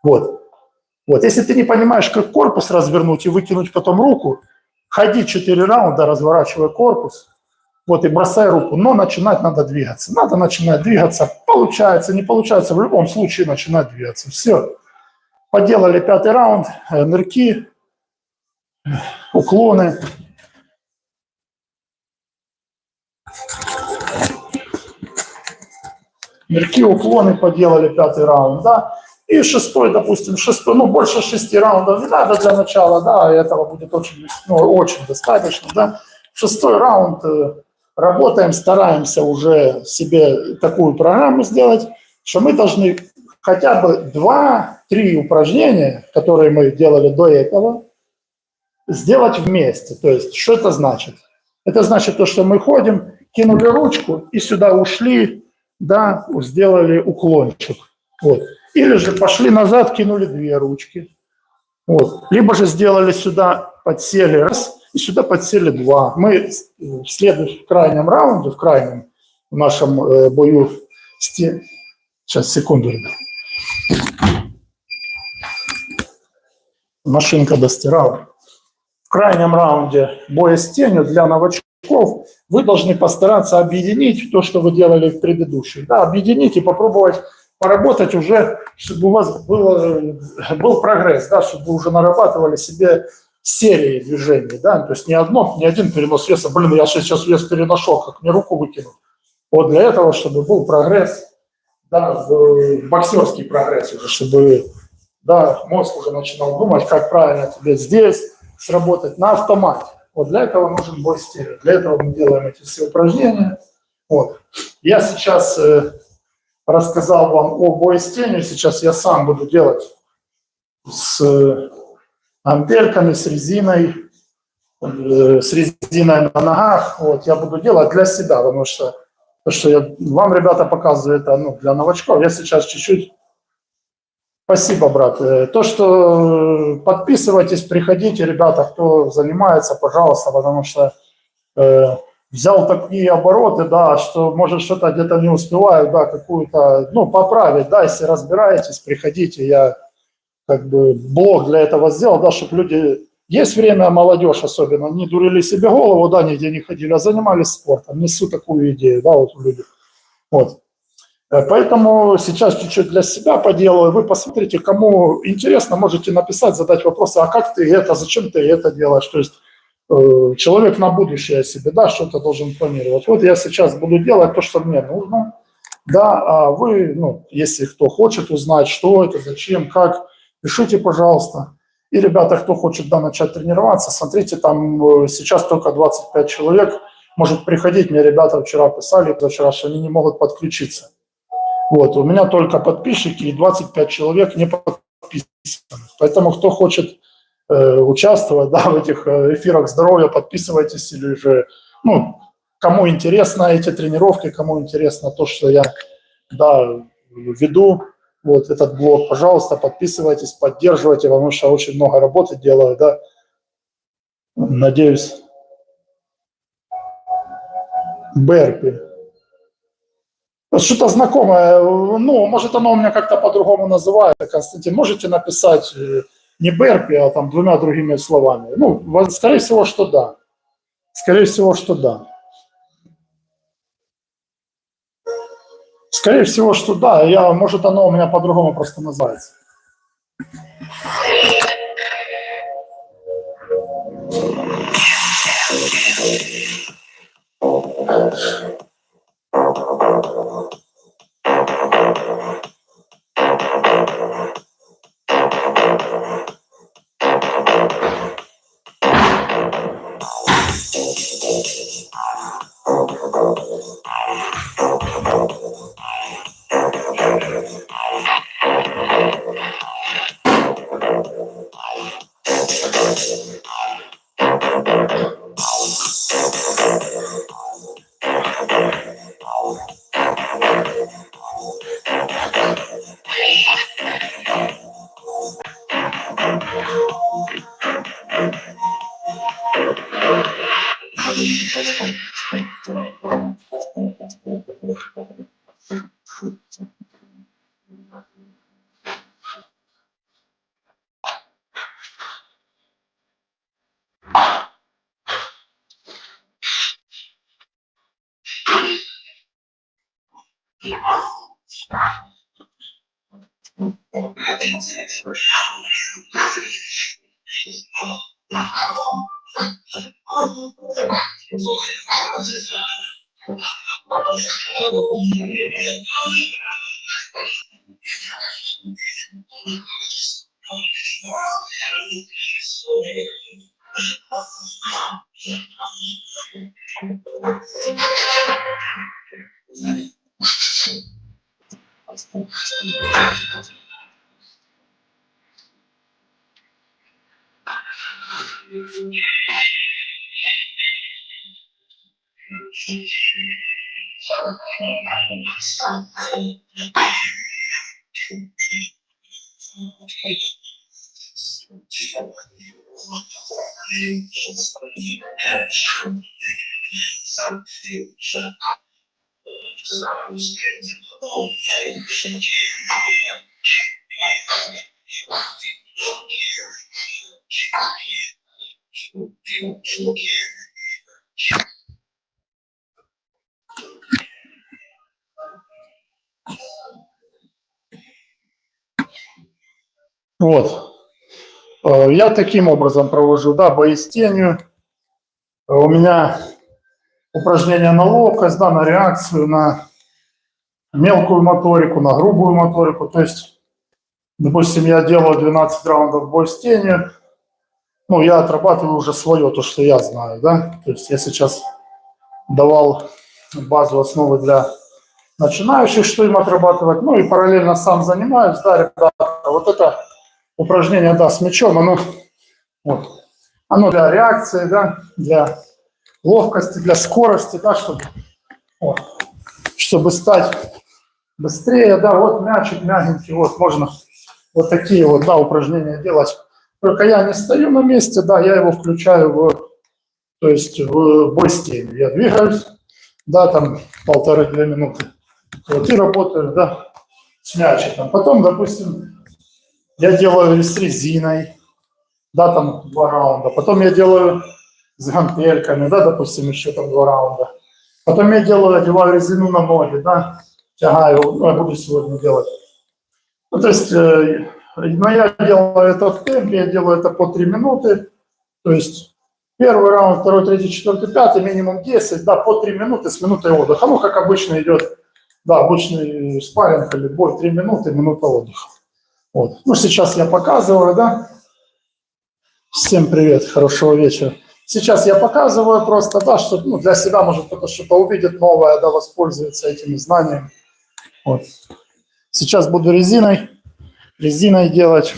Вот. Вот. Если ты не понимаешь, как корпус развернуть и выкинуть потом руку, ходи 4 раунда, разворачивай корпус, вот, и бросай руку. Но начинать надо двигаться. Надо начинать двигаться. Получается, не получается, в любом случае начинать двигаться. Все. Поделали 5-й раунд. Нырки, уклоны. Нырки, уклоны поделали 5-й раунд, да. И 6-й, допустим, 6-й, ну, больше 6 раундов не надо для начала, да, этого будет очень, ну, очень достаточно, да. 6-й раунд работаем, стараемся уже себе такую программу сделать, что мы должны хотя бы 2-3 упражнения, которые мы делали до этого, сделать вместе. То есть, что это значит? Это значит то, что мы ходим, кинули ручку и сюда ушли, да, сделали уклончик. Вот. Или же пошли назад, кинули 2 ручки. Вот. Либо же сделали сюда, подсели раз, и сюда подсели 2. Мы в следующем крайнем раунде, в крайнем в нашем бою, сейчас, секунду, ребят. Машинка достирала. В крайнем раунде боя с тенью для новичков вы должны постараться объединить то, что вы делали в предыдущем. Да, объединить и попробовать поработать уже, чтобы у вас был прогресс, да, чтобы вы уже нарабатывали себе серии движений, да, то есть не один перенос веса, блин, я сейчас вес переношу, как мне руку выкинуть. Вот для этого, чтобы был прогресс, да, боксерский прогресс уже, чтобы, да, мозг уже начинал думать, как правильно тебе здесь сработать на автомате. Вот для этого нужен бой с тенью. Для этого мы делаем эти все упражнения. Вот. Я сейчас рассказал вам о бое с тенью, сейчас я сам буду делать с ампельками, с резиной на ногах. Вот, я буду делать для себя, потому что то, что я вам, ребята, показываю, это, ну, для новичков. Я сейчас чуть-чуть... Спасибо, брат. То, что подписывайтесь, приходите, ребята, кто занимается, пожалуйста, потому что взял такие обороты, да, что, может, что-то где-то не успеваю, да, какую-то, ну, поправить, да, если разбираетесь, приходите, я как бы блог для этого сделал, да, чтобы люди Есть время, молодежь особенно, не дурили себе голову, да, нигде не ходили, а занимались спортом. Несу такую идею, да, вот люди. Вот. Поэтому сейчас чуть-чуть для себя поделаю. Вы посмотрите, кому интересно, можете написать, задать вопросы, а как ты это, зачем ты это делаешь? То есть человек на будущее себе, да, что-то должен планировать. Вот я сейчас буду делать то, что мне нужно, да, а вы, ну, если кто хочет узнать, что это, зачем, как, пишите, пожалуйста. И, ребята, кто хочет, да, начать тренироваться, смотрите, там сейчас только 25 человек может приходить. Мне ребята вчера писали, позавчера, что они не могут подключиться. Вот, у меня только подписчики и 25 человек не подписаны. Поэтому кто хочет участвовать, да, в этих эфирах здоровья, подписывайтесь или же, ну, кому интересно эти тренировки, кому интересно то, что я, да, веду, вот этот блог, пожалуйста, подписывайтесь, поддерживайте, потому что очень много работы делаю, да, надеюсь. Берпи. Что-то знакомое, ну, может, оно у меня как-то по-другому называется, Константин. Можете написать не Берпи, а там двумя другими словами. Ну, скорее всего, что да. Скорее всего, что да. Скорее всего, что да. Может, оно у меня по-другому просто называется. Вот. Я таким образом провожу, да, бои с тенью. У меня упражнения на ловкость, да, на реакцию, на мелкую моторику, на грубую моторику. То есть, допустим, я делаю 12 раундов бой с тенью, ну, я отрабатываю уже свое, то, что я знаю, да. То есть я сейчас давал базу, основы для начинающих, что им отрабатывать, ну, и параллельно сам занимаюсь, да, ребята. Вот это упражнение, да, с мячом, вот, оно для реакции, да, для ловкости, для скорости, да, чтобы стать быстрее, да, вот мячик мягенький, вот можно вот такие вот, да, упражнения делать. Только я не стою на месте, да, я его включаю то есть в бой с тенью. Я двигаюсь, да, там 1,5-2 минуты, вот, и работаю, да, с мячиком. Потом, допустим, я делаю с резиной, да, там 2 раунда. Потом я делаю с гантельками, да, допустим, еще там 2 раунда. Потом я делаю, одеваю резину на ноги, да, тягаю, ну, я буду сегодня делать. Ну, то есть, но я делаю это в темпе, я делаю это по 3 минуты, то есть первый раунд, второй, третий, четвертый, пятый, минимум 10, да, по 3 минуты с минутой отдыха. Ну, как обычно идет, да, обычный спарринг или бой, 3 минуты, минута отдыха. Вот. Ну, сейчас я показываю, да. Всем привет, хорошего вечера. Сейчас я показываю просто, да, чтобы ну, для себя, может, кто-то что-то увидит новое, да, воспользуется этими знаниями. Вот. Сейчас буду резиной делать.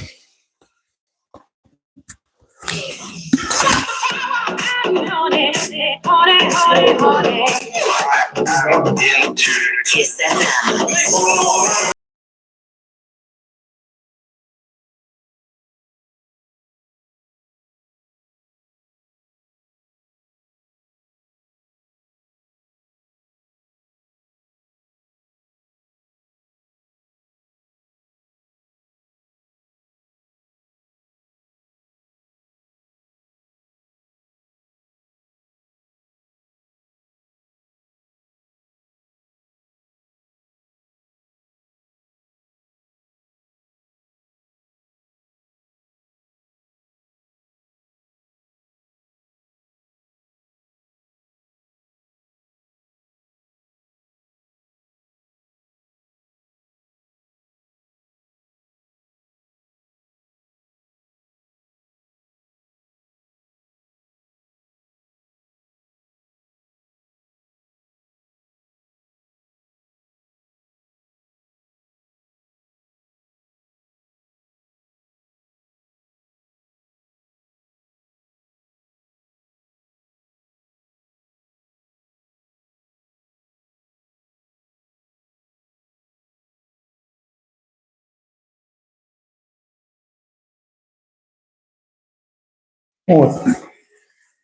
Вот.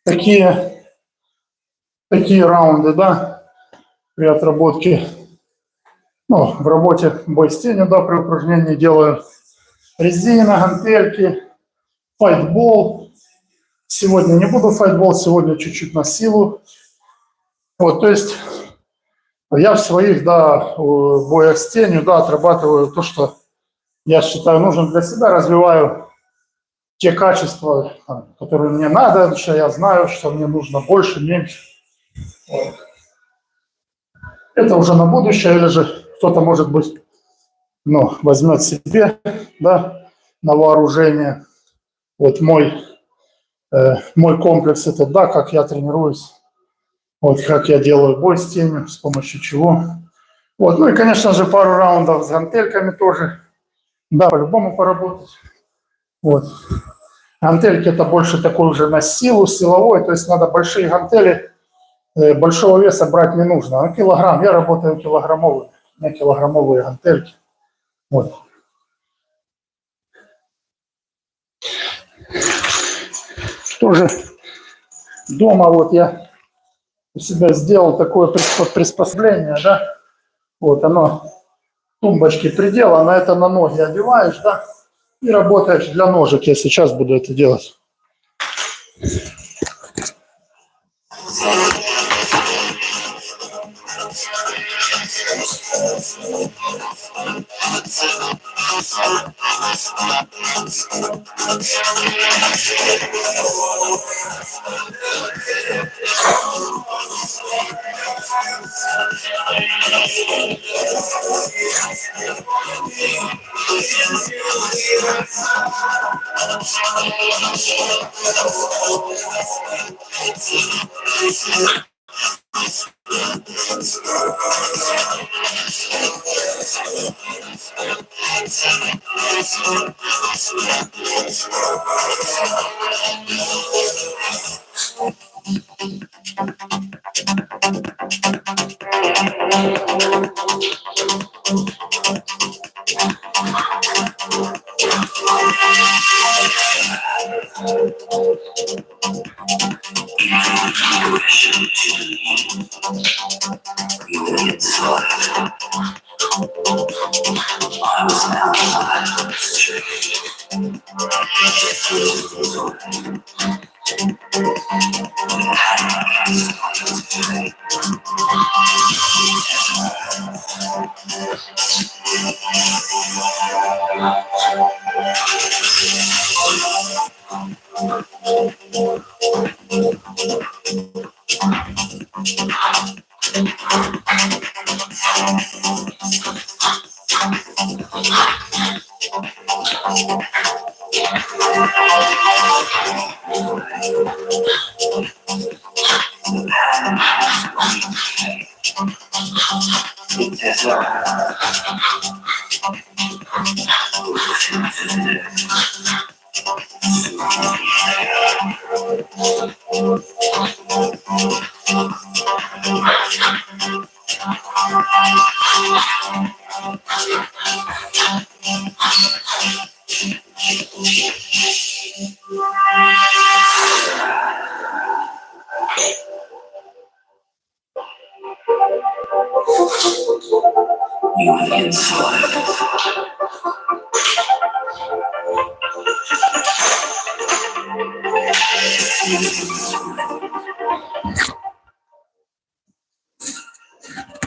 Такие раунды, да, при отработке, ну, в работе бой с тенью, да, при упражнении делаю резина, гантельки, файтбол. Сегодня не буду файтбол, сегодня чуть-чуть на силу. Вот, то есть я в своих, да, боях с тенью, да, отрабатываю то, что я считаю нужным для себя, развиваю те качества, которые мне надо, что я знаю, что мне нужно больше, меньше. Вот. Это уже на будущее, или же кто-то, может быть, ну, возьмет себе, да, на вооружение. Вот мой комплекс это, да, как я тренируюсь, вот как я делаю бой с тенью, с помощью чего. Вот, ну и, конечно же, пару раундов с гантельками тоже, да, по-любому поработать. Вот. Гантельки это больше такой уже на силу, силовой, то есть надо большие гантели, большого веса брать не нужно. А килограмм, я работаю килограммовые, у меня килограммовые гантельки. Вот. Тоже дома вот я у себя сделал такое приспособление, да, вот оно, тумбочки предела, на это на ноги одеваешь, да, и работаешь для ножек. Я сейчас буду это делать. I was outside of the street.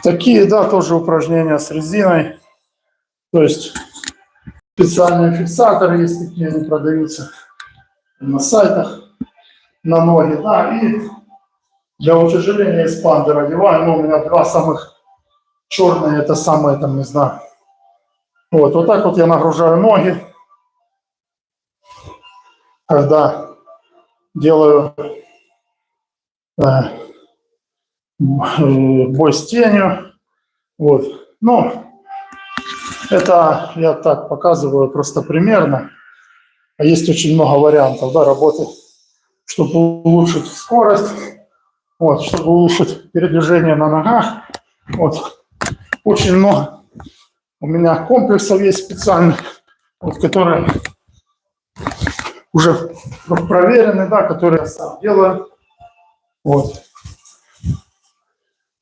Такие, да, тоже упражнения с резиной. То есть специальные фиксаторы есть такие, они продаются на сайтах, на ноги, да, и для утяжеления эспандер одеваю, но у меня два самых черные, это самые, там, не знаю. Вот так вот я нагружаю ноги, когда делаю бой с тенью. Вот. Ну, это я так показываю просто примерно. А есть очень много вариантов, да, работы, чтобы улучшить скорость, вот, чтобы улучшить передвижение на ногах. Вот. Очень много у меня комплексов есть специальных, вот, которые уже проверены, да, которые я сам делаю. Вот.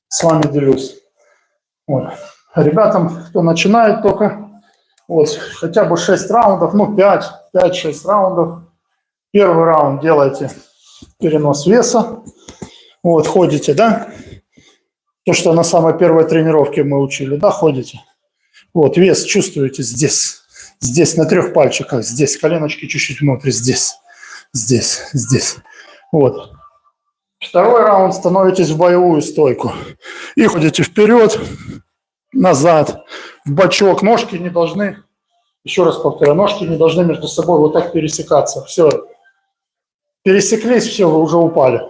С вами делюсь. Вот. Ребятам, кто начинает только, вот, хотя бы 6 раундов, ну 5-6 раундов. Первый раунд делайте перенос веса. Вот, ходите, да? То, что на самой первой тренировке мы учили, да, ходите. Вот, вес чувствуете здесь. Здесь, на 3 пальчиках. Здесь, коленочки чуть-чуть внутрь. Здесь, здесь, здесь. Вот. Второй раунд, становитесь в боевую стойку. И ходите вперед, назад, в бочок. Ножки не должны, еще раз повторяю, ножки не должны между собой вот так пересекаться. Все. Пересеклись, все, вы уже упали.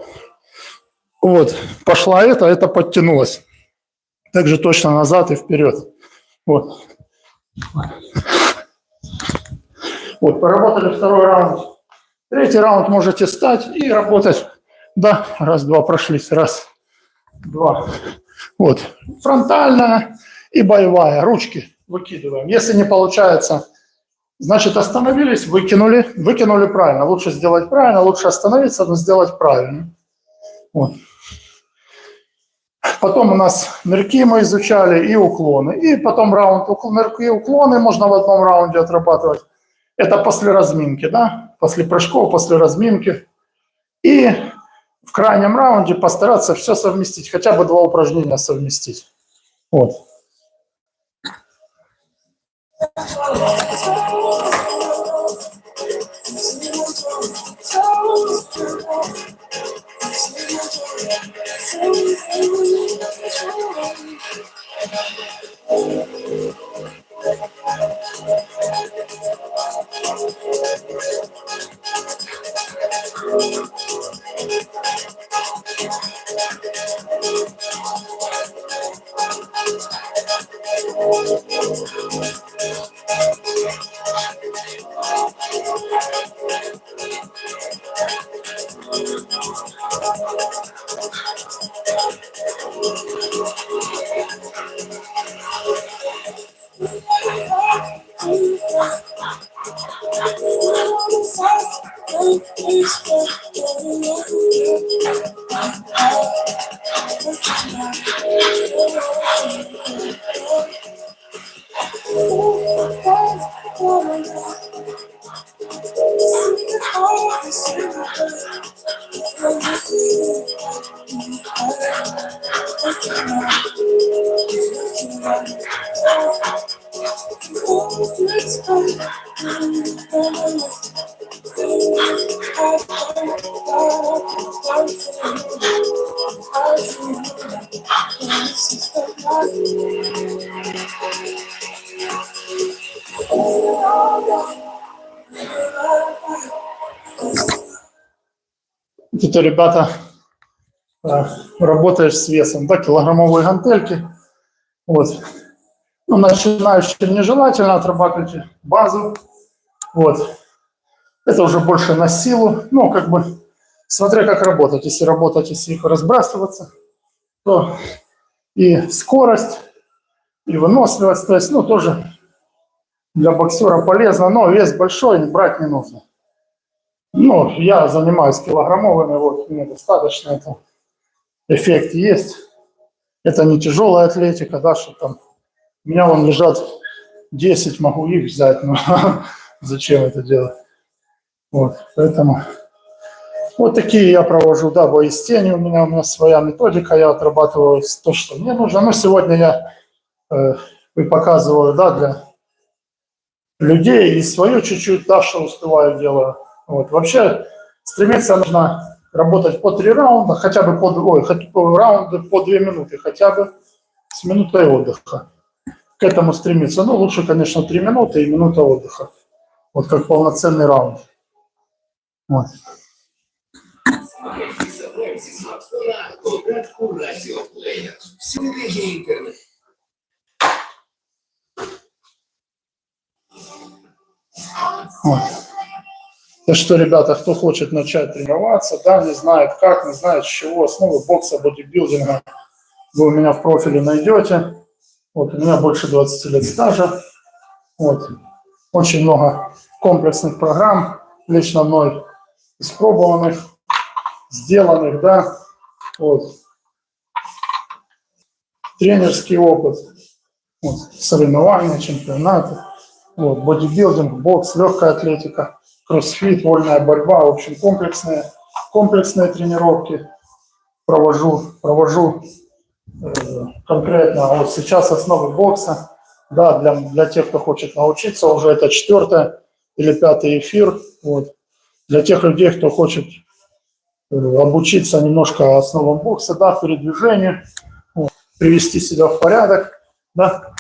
Вот. Пошла это подтянулось. Также точно назад и вперед. Вот. Вот, поработали второй раунд. Третий раунд можете встать и работать. Да, раз, два, прошлись. Раз, два. Вот. Фронтальная и боевая. Ручки выкидываем. Если не получается, значит остановились, выкинули. Выкинули правильно. Лучше сделать правильно, лучше остановиться, но сделать правильно. Вот. Потом у нас нырки мы изучали и уклоны. И потом раунд нырки и уклоны можно в одном раунде отрабатывать. Это после разминки, да? После прыжков, после разминки. И в крайнем раунде постараться все совместить. Хотя бы 2 упражнения совместить. Вот. Это, ребята, работаешь с весом, да, килограммовые гантельки. Вот. Ну, начинающим нежелательно, отрабатывайте базу. Вот. Это уже больше на силу. Ну, как бы, смотря как работать. Если их разбрасываться, то и скорость, и выносливость. То есть, ну, тоже для боксера полезно, но вес большой, брать не нужно. Ну, я занимаюсь килограммовыми, вот, мне достаточно, это эффект есть. Это не тяжелая атлетика, да, что там, у меня вон лежат 10, могу их взять, но зачем это делать? Вот, поэтому вот такие я провожу, да, бои с тенью, у меня своя методика, я отрабатываю то, что мне нужно. Но сегодня я показываю, да, для людей и свою чуть-чуть, да, что успеваю делаю. Вот. Вообще стремиться нужно работать по 3 раунда, хотя бы раунды по 2 минуты, хотя бы с минутой отдыха. К этому стремиться. Ну, лучше, конечно, 3 минуты и минута отдыха. Вот как полноценный раунд. Вот. Вот. Так что, ребята, кто хочет начать тренироваться, да, не знает как, не знает с чего, основы бокса, бодибилдинга, вы у меня в профиле найдете. Вот, у меня больше 20 лет стажа. Вот. Очень много комплексных программ, лично мной испробованных, сделанных, да. Вот. Тренерский опыт, вот. Соревнования, чемпионаты, вот. Бодибилдинг, бокс, легкая атлетика, кроссфит, вольная борьба, в общем, комплексные тренировки провожу конкретно. Вот сейчас основы бокса, да, для тех, кто хочет научиться, уже это 4-й или 5-й эфир. Вот. Для тех людей, кто хочет обучиться немножко основам бокса, да, передвижению, вот, привести себя в порядок, да.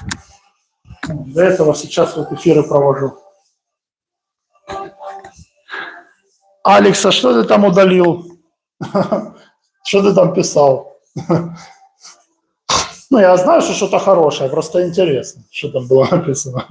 Для этого сейчас вот эфиры провожу. Алекс, а что ты там удалил? Что ты там писал? Ну, я знаю, что что-то хорошее, просто интересно, что там было написано.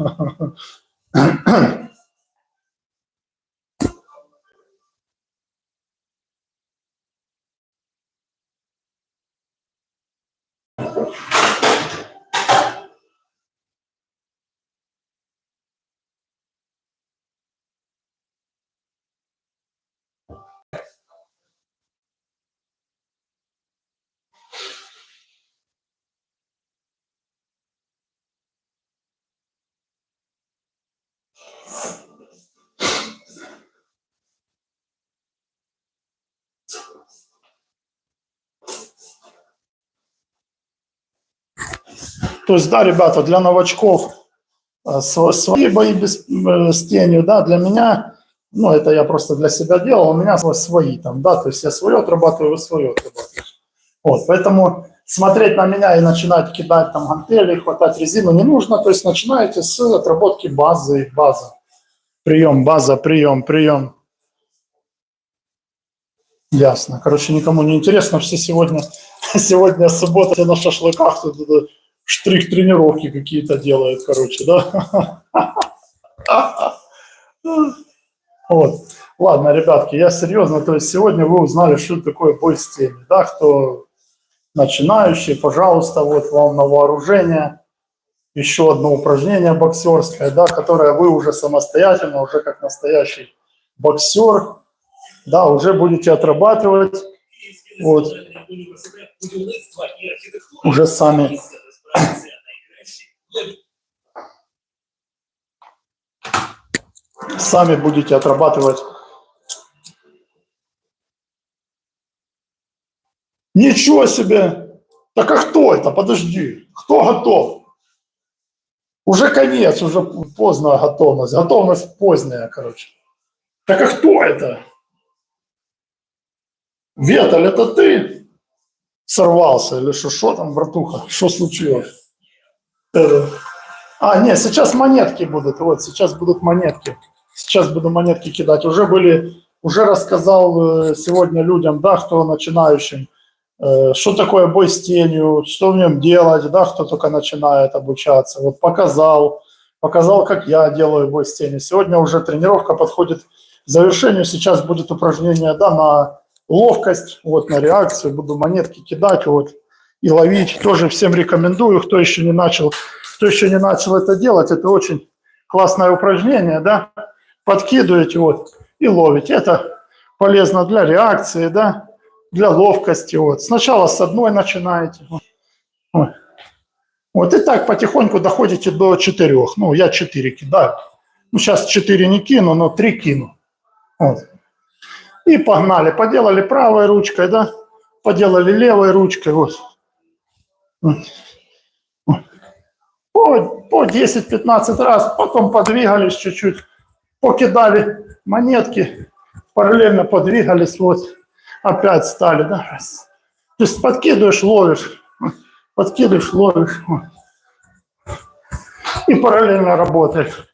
То есть, да, ребята, для новачков свои бои с тенью, да, для меня, ну, это я просто для себя делал, у меня свои там, да, то есть я свое отрабатываю, вы свое отрабатываете. Вот, поэтому смотреть на меня и начинать кидать там гантели, хватать резину не нужно, то есть начинаете с отработки базы. Прием, база, прием. Ясно. Короче, никому не интересно, все сегодня суббота, все на шашлыках, тут штрих-тренировки какие-то делают, короче, да? Вот. Ладно, ребятки, я серьезно, то есть сегодня вы узнали, что такое бой с тенью, да, кто начинающий, пожалуйста, вот вам на вооружение еще одно упражнение боксерское, да, которое вы уже самостоятельно, уже как настоящий боксер, да, уже будете отрабатывать, вот, уже сами будете отрабатывать. Ничего себе! Так а кто это? Подожди. Кто готов? Уже конец, уже поздная готовность. Готовность поздняя, короче. Так а кто это? Веталь, это ты сорвался или что? Что там, братуха? Что случилось? Нет, сейчас монетки будут. Вот, сейчас будут монетки. Сейчас буду монетки кидать. Уже рассказал сегодня людям, да, кто начинающим, что такое бой с тенью, что в нем делать, да, кто только начинает обучаться. Вот показал, как я делаю бой с тенью. Сегодня уже тренировка подходит к завершению. Сейчас будет упражнение, да, на ловкость, вот, на реакцию. Буду монетки кидать, вот, и ловить. Тоже всем рекомендую, кто еще не начал это делать. Это очень классное упражнение, да. Подкидываете, вот, и ловите. Это полезно для реакции, да, для ловкости. Вот. Сначала с одной начинаете. Вот. Вот и так потихоньку доходите до 4. Ну, я 4 кидаю. Ну, сейчас 4 не кину, но 3 кину. Вот. И погнали. Поделали правой ручкой, да, поделали левой ручкой. Вот. По 10-15 раз, потом подвигались чуть-чуть, покидали монетки, параллельно подвигались, вот, опять стали, да, раз. То есть подкидываешь, ловишь, вот. И параллельно работаешь,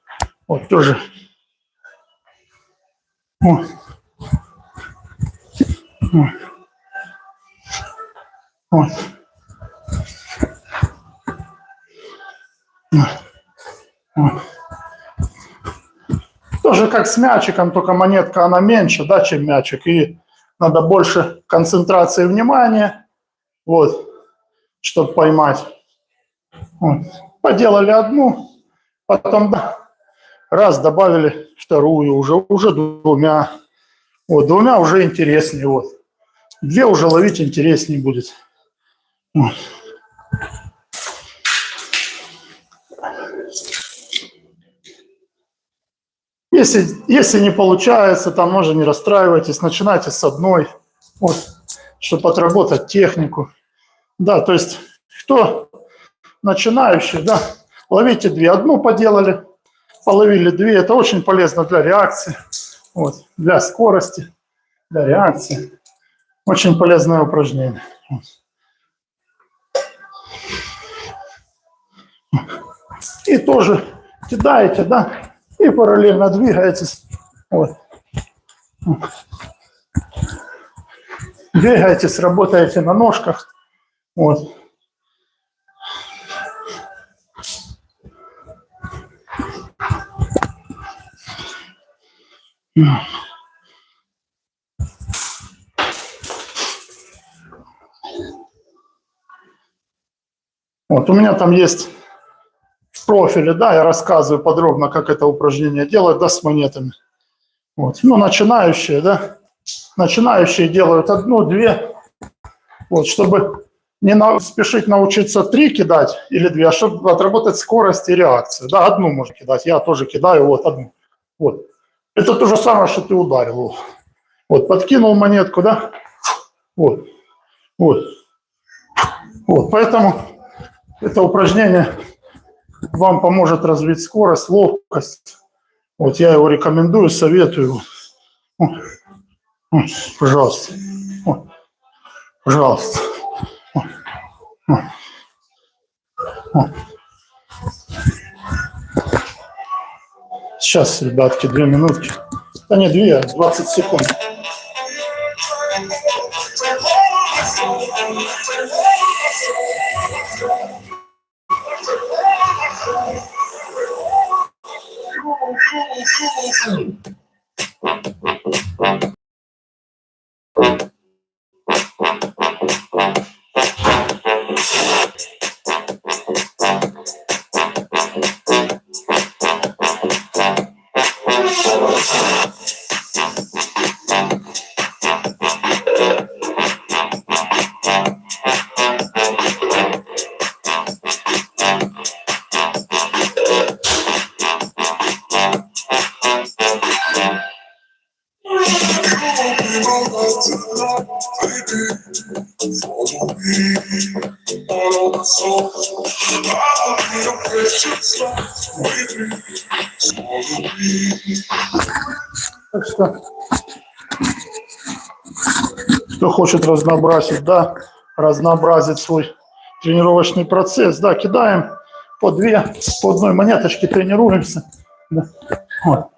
вот, тоже. Вот. Вот. Вот. Тоже как с мячиком, только монетка, она меньше, да, чем мячик, и надо больше концентрации внимания, вот, чтобы поймать. Вот. Поделали одну, потом, да, раз добавили вторую, уже двумя. Вот, двумя уже интереснее, вот. 2 уже ловить интереснее будет. Вот. Если не получается, там тоже не расстраивайтесь, начинайте с одной, вот, чтобы отработать технику. Да, то есть, кто начинающий, да, ловите 2. Одну поделали, половили 2. Это очень полезно для реакции, вот, для скорости, для реакции. Очень полезное упражнение. И тоже кидаете, да, и параллельно двигаетесь. Вот. Двигаетесь, работаете на ножках. Вот. Вот у меня там есть в профиле, да, я рассказываю подробно, как это упражнение делать, да, с монетами. Вот. Ну, начинающие, да, начинающие делают 1-2, вот, чтобы не спешить научиться 3 кидать или 2, а чтобы отработать скорость и реакцию. Да, 1 можно кидать, я тоже кидаю, вот, 1. Вот. Это то же самое, что ты ударил. Вот, подкинул монетку, да, вот, вот, вот, поэтому это упражнение вам поможет развить скорость, ловкость. Вот я его рекомендую, советую. Пожалуйста. Пожалуйста. Сейчас, ребятки, 2 минутки. Да не 2, 20 секунд. Так что, кто хочет разнообразить, да, разнообразить свой тренировочный процесс, да, кидаем по одной монеточке, тренируемся. Да. Вот.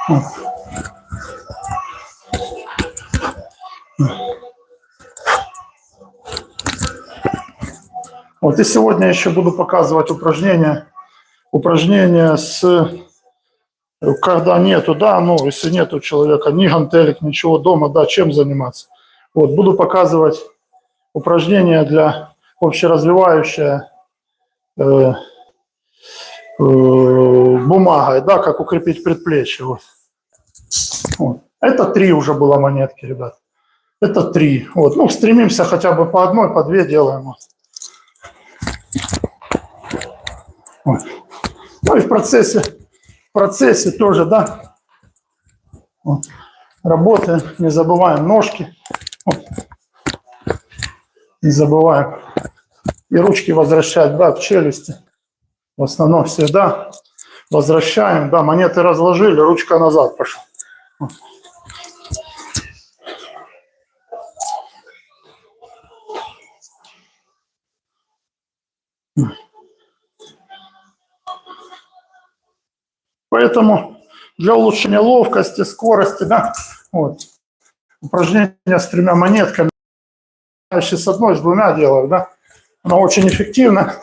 Вот. Вот, и сегодня еще буду показывать упражнения когда нету, да, ну, если нет у человека ни гантелек, ничего дома, да, чем заниматься. Вот, буду показывать упражнения для общеразвивающие бумагой, да, как укрепить предплечье. Вот. Вот. Это 3 уже было монетки, ребят. Это 3. Вот. Ну, стремимся хотя бы по одной, по 2 делаем. Вот. Вот. Ну и в процессе тоже, да, вот. Работаем, не забываем ножки. Вот. Не забываем и ручки возвращать, да, к челюсти. В основном всегда возвращаем, да, монеты разложили, ручка назад пошла. Вот. Поэтому для улучшения ловкости, скорости, да, вот, упражнение с 3 монетками, с одной, с 2 делаю, да, оно очень эффективно.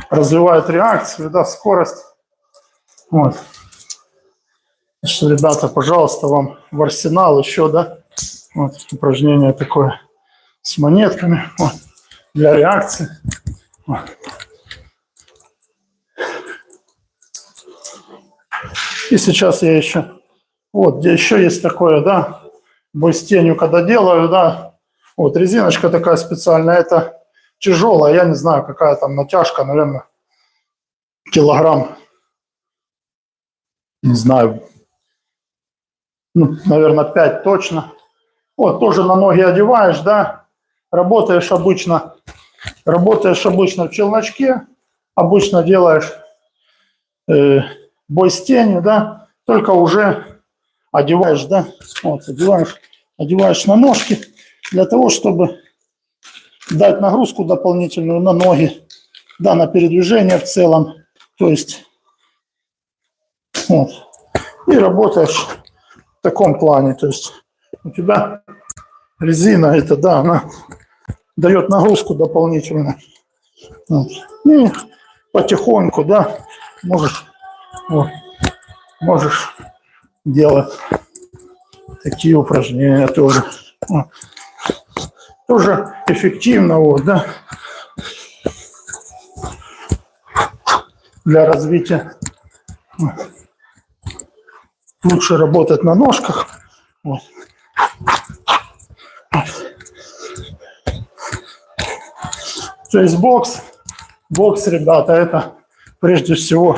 Развивает реакцию, да, скорость. Вот. Что, ребята, пожалуйста, вам в арсенал еще, да, вот, упражнение такое с монетками, вот, для реакции. Вот. И сейчас я еще, вот, где еще есть такое, да, бой с тенью, когда делаю, да, вот, резиночка такая специальная, это тяжелая, я не знаю, какая там натяжка, наверное, килограмм, не знаю, ну, наверное, 5 точно. Вот, тоже на ноги одеваешь, да, работаешь обычно в челночке, обычно делаешь бой с тенью, да, только уже одеваешь, да, вот, одеваешь на ножки для того, чтобы дать нагрузку дополнительную на ноги, да, на передвижение в целом, то есть, вот, и работаешь в таком плане, то есть у тебя резина, это, да, она дает нагрузку дополнительную, вот, и потихоньку, да, можешь делать такие упражнения тоже. Вот. Тоже эффективно, вот, да, для развития. Вот. Лучше работать на ножках. Вот. То есть бокс, ребята, это прежде всего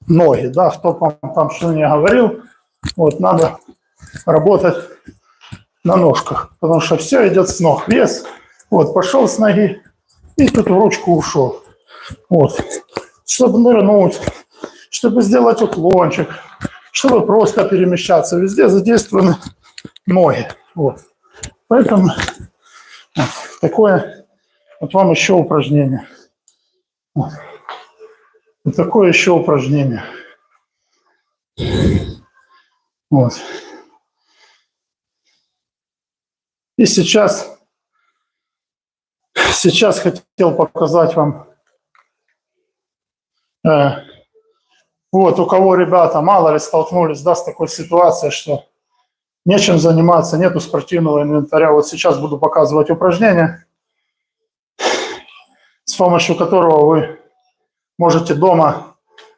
ноги, да, кто там что не говорил, вот, надо работать на ножках, потому что все идет с ног, вес, вот, пошел с ноги и тут в ручку ушел, вот, чтобы нырнуть, чтобы сделать уклончик, чтобы просто перемещаться, везде задействованы ноги, вот, поэтому вот, такое, вот вам еще упражнение, вот. Вот такое еще упражнение. Вот. И сейчас хотел показать вам, вот у кого, ребята, мало ли столкнулись, да, с такой ситуацией, что нечем заниматься, нету спортивного инвентаря. Вот сейчас буду показывать упражнение, с помощью которого вы можете дома,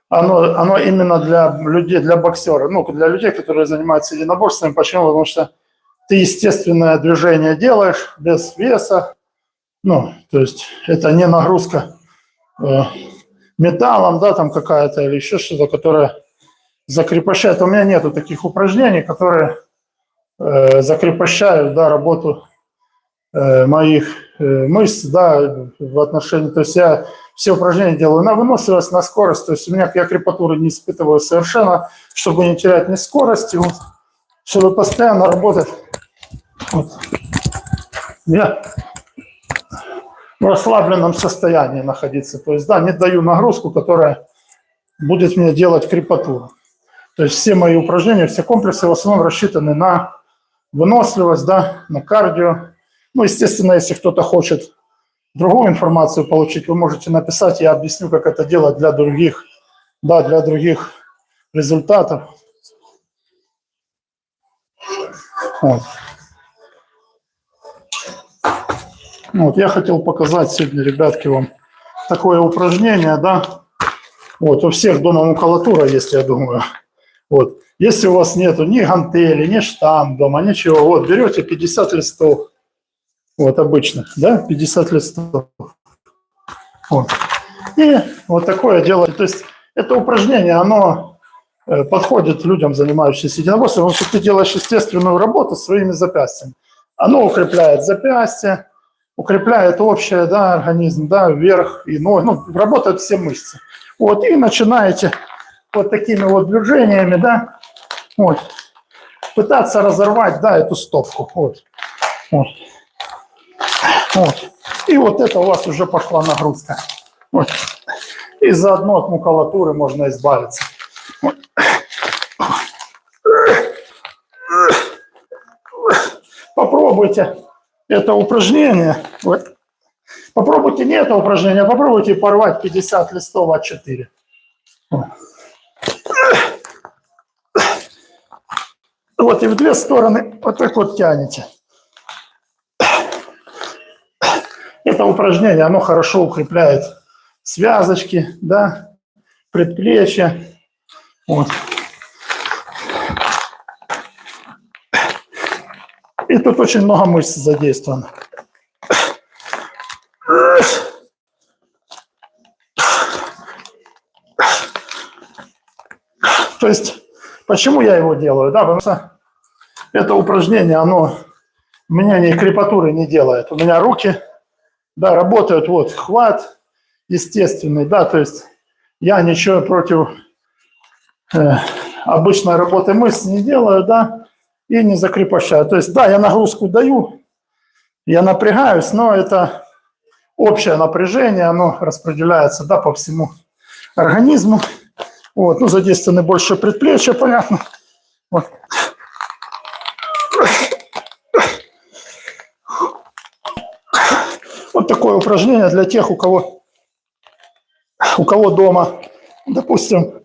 оно именно для людей, для боксеров, ну, для людей, которые занимаются единоборствами. Почему? Потому что ты естественное движение делаешь без веса, ну, то есть это не нагрузка металлом, да, там какая-то или еще что-то, которое закрепощает. У меня нету таких упражнений, которые закрепощают, да, работу моих мышц, да, в отношении, то есть я все упражнения делаю на выносливость, на скорость, то есть у меня я крепатуры не испытываю совершенно, чтобы не терять ни скорости, вот, чтобы постоянно работать. Вот. Я в расслабленном состоянии находиться, то есть, да, не даю нагрузку, которая будет мне делать крепатуру. То есть все мои упражнения, все комплексы в основном рассчитаны на выносливость, да, на кардио. Ну, естественно, если кто-то хочет другую информацию получить, вы можете написать, я объясню, как это делать для других, да, для других результатов. Вот. Вот, я хотел показать сегодня, ребятки, вам такое упражнение, да. Вот, у всех дома макулатура есть, я думаю. Вот. Если у вас нету ни гантели, ни штанг дома, ничего, вот, берете 50 листов, вот, обычных, да, 50 листов. Вот. И вот такое дело. То есть это упражнение, оно подходит людям, занимающимся единоборством, потому что ты делаешь естественную работу своими запястьями. Оно укрепляет запястье, укрепляет общее, да, организм, да, вверх и ноги, ну, работают все мышцы. Вот, и начинаете вот такими вот движениями, да, вот, пытаться разорвать, да, эту стопку, вот, вот, вот. И вот это у вас уже пошла нагрузка. Вот. И заодно от макулатуры можно избавиться. Вот. Попробуйте это упражнение. Вот. Попробуйте не это упражнение, а попробуйте порвать 50 листов А4. Вот. Вот и в две стороны вот так вот тянете. Это упражнение, оно хорошо укрепляет связочки, да, предплечья. Вот. И тут очень много мышц задействовано. То есть, почему я его делаю? Да, потому что это упражнение, оно меня ни крепатуры не делает. У меня руки, да, работают, вот, хват естественный, да, то есть я ничего против обычной работы мышц не делаю, да, и не закрепощаю. То есть, да, я нагрузку даю, я напрягаюсь, но это общее напряжение, оно распределяется, да, по всему организму. Вот, ну, задействованы больше предплечья, понятно. Вот. Вот такое упражнение для тех, у кого дома, допустим,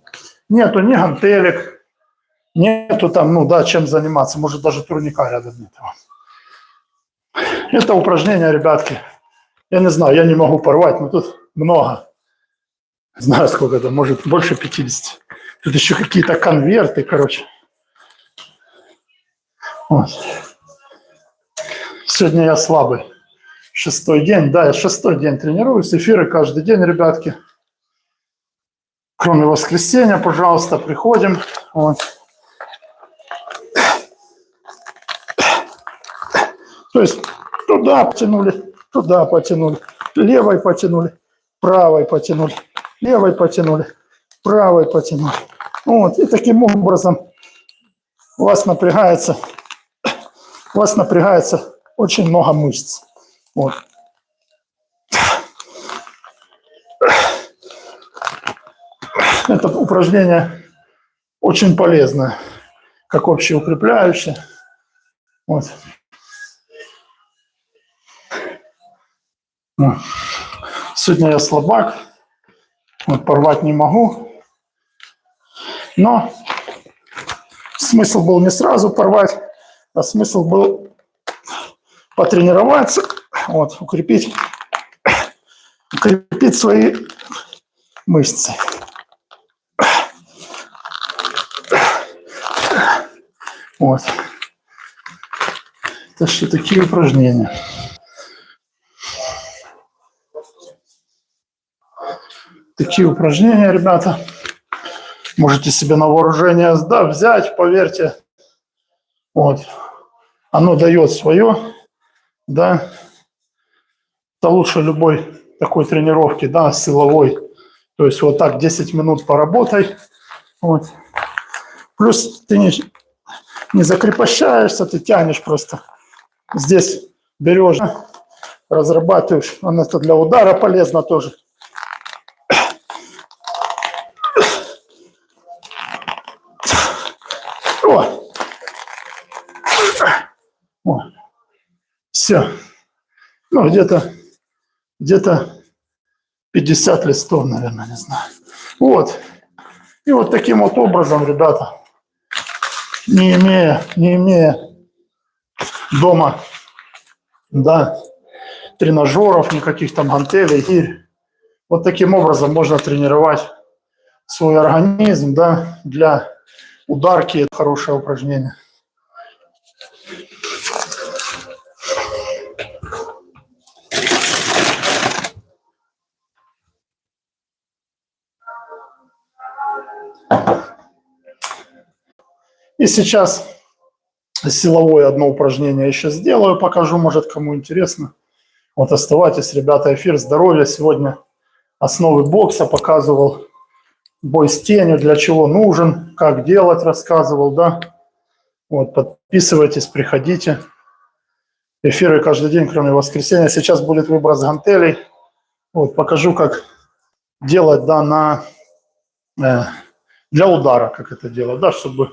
нету ни гантелек, нету там, ну да, чем заниматься, может даже турника рядом нет. Это упражнение, ребятки, я не знаю, я не могу порвать, но тут много. Знаю, сколько это, может больше 50. Тут еще какие-то конверты, короче. Вот. Сегодня я слабый. 6-й день, да, я 6-й день тренируюсь, эфиры каждый день, ребятки. Кроме воскресенья, пожалуйста, приходим. Вот. То есть туда потянули, левой потянули, правой потянули, левой потянули, правой потянули. Вот. И таким образом у вас напрягается очень много мышц. Вот. Это упражнение очень полезное, как общеукрепляющее. Вот. Сегодня я слабак, вот, порвать не могу, но смысл был не сразу порвать, а смысл был потренироваться, вот, укрепить свои мышцы. Вот. Это что такие упражнения. Такие Такие упражнения, ребята. Можете себе на вооружение, да, взять, поверьте. Вот. Оно дает свое, да. Это лучше любой такой тренировки, да, силовой. То есть вот так 10 минут поработай. Вот. Плюс ты не закрепощаешься, ты тянешь просто. Здесь берешь, разрабатываешь. Оно это для удара полезно тоже. О! О! Все. Ну, где-то 50 листов, наверное, не знаю. Вот. И вот таким вот образом, ребята, не имея дома, да, тренажеров, никаких там гантелей, гирь, вот таким образом можно тренировать свой организм, да, для ударки. Это хорошее упражнение. И сейчас силовое одно упражнение еще сделаю, покажу, может, кому интересно. Вот оставайтесь, ребята, эфир здоровья. Сегодня основы бокса показывал, бой с тенью, для чего нужен, как делать, рассказывал, да. Вот, подписывайтесь, приходите. Эфиры каждый день, кроме воскресенья. Сейчас будет выброс гантелей. Вот, покажу, как делать, да, для удара, как это делать, да, чтобы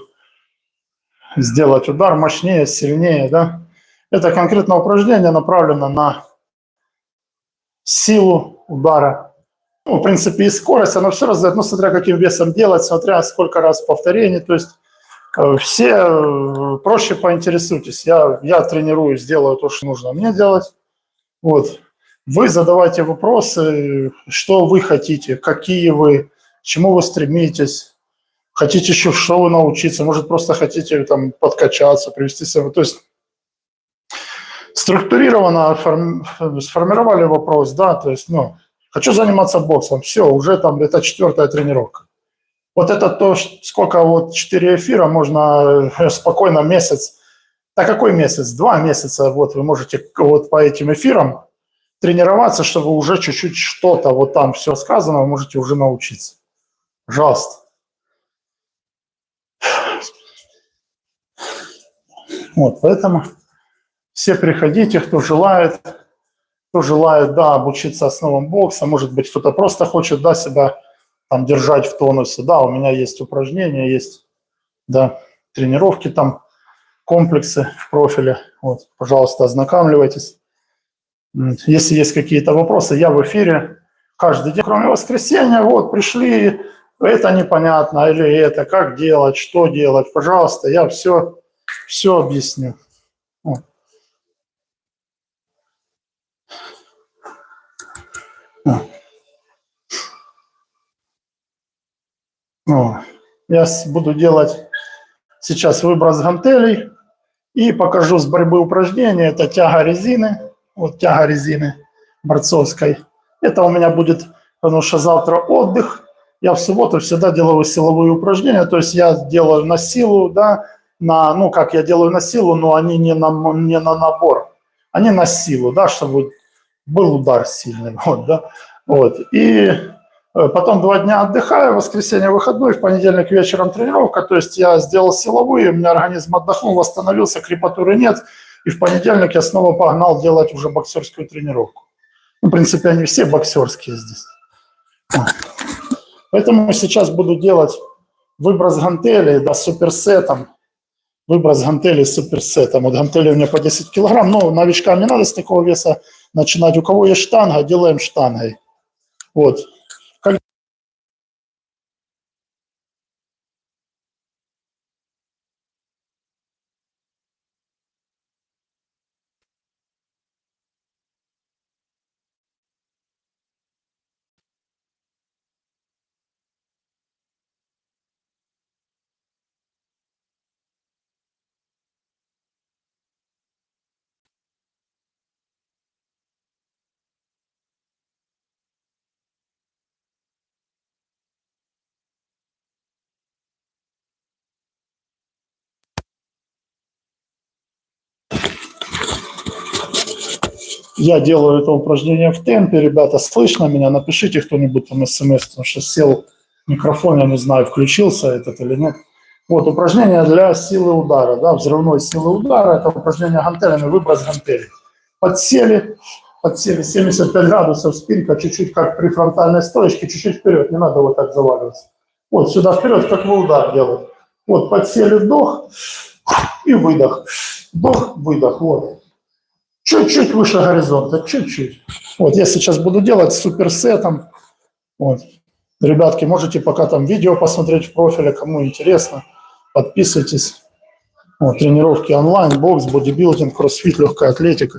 сделать удар мощнее, сильнее, да. Это конкретное упражнение направлено на силу удара. Ну, в принципе, и скорость, оно все раздает, ну, смотря каким весом делать, смотря сколько раз повторений, то есть все проще поинтересуйтесь. Я тренируюсь, делаю то, что нужно мне делать. Вот. Вы задавайте вопросы, что вы хотите, какие вы, к чему вы стремитесь, хотите еще что вы научиться, может, просто хотите там подкачаться, привести себя. То есть структурированно сформировали вопрос, да, то есть, ну, хочу заниматься боксом, все, уже там это 4-я тренировка. Вот это то, сколько вот 4 эфира можно спокойно месяц. Да какой месяц? 2 месяца вот вы можете вот по этим эфирам тренироваться, чтобы уже чуть-чуть что-то вот там все сказано, вы можете уже научиться. Пожалуйста. Вот, поэтому все приходите, кто желает, да, обучиться основам бокса, может быть, кто-то просто хочет, да, себя там держать в тонусе, да, у меня есть упражнения, есть, да, тренировки там, комплексы в профиле, вот, пожалуйста, ознакомливайтесь. Если есть какие-то вопросы, я в эфире каждый день, кроме воскресенья, вот, пришли, это непонятно, или это, как делать, что делать, пожалуйста, я все объясню. Вот. Вот. Я буду делать сейчас выброс гантелей и покажу с борьбы упражнения. Это тяга резины, вот тяга резины борцовской. Это у меня будет, потому что завтра отдых. Я в субботу всегда делаю силовые упражнения, то есть я делаю на силу, да, ну как я делаю на силу, но они не на набор, они на силу, да, чтобы был удар сильный, вот, да, вот. И потом 2 дня отдыхаю, воскресенье выходной, в понедельник вечером тренировка, то есть я сделал силовые, у меня организм отдохнул, восстановился, крепатуры нет, и в понедельник я снова погнал делать уже боксерскую тренировку. Ну, в принципе, они все боксерские здесь. Поэтому сейчас буду делать выброс гантелей, да, с суперсетом, выброс гантелей с суперсетом. Вот гантели у меня по 10 килограмм, но новичкам не надо с такого веса начинать. У кого есть штанга, делаем штангой. Вот. Я делаю это упражнение в темпе. Ребята, слышно меня? Напишите кто-нибудь там смс, потому что сел микрофон, я не знаю, включился этот или нет. Вот, упражнение для силы удара, да, взрывной силы удара. Это упражнение гантелями, выброс гантелей. Подсели 75 градусов, спинка чуть-чуть как при фронтальной стоечке, чуть-чуть вперед, не надо вот так заваливаться. Вот сюда вперед, как вы удар делаете. Вот, подсели, вдох и выдох. Вдох, выдох, вот. Чуть-чуть выше горизонта, чуть-чуть. Вот я сейчас буду делать с суперсетом. Вот. Ребятки, можете пока там видео посмотреть в профиле, кому интересно. Подписывайтесь. Вот, тренировки онлайн, бокс, бодибилдинг, кроссфит, легкая атлетика.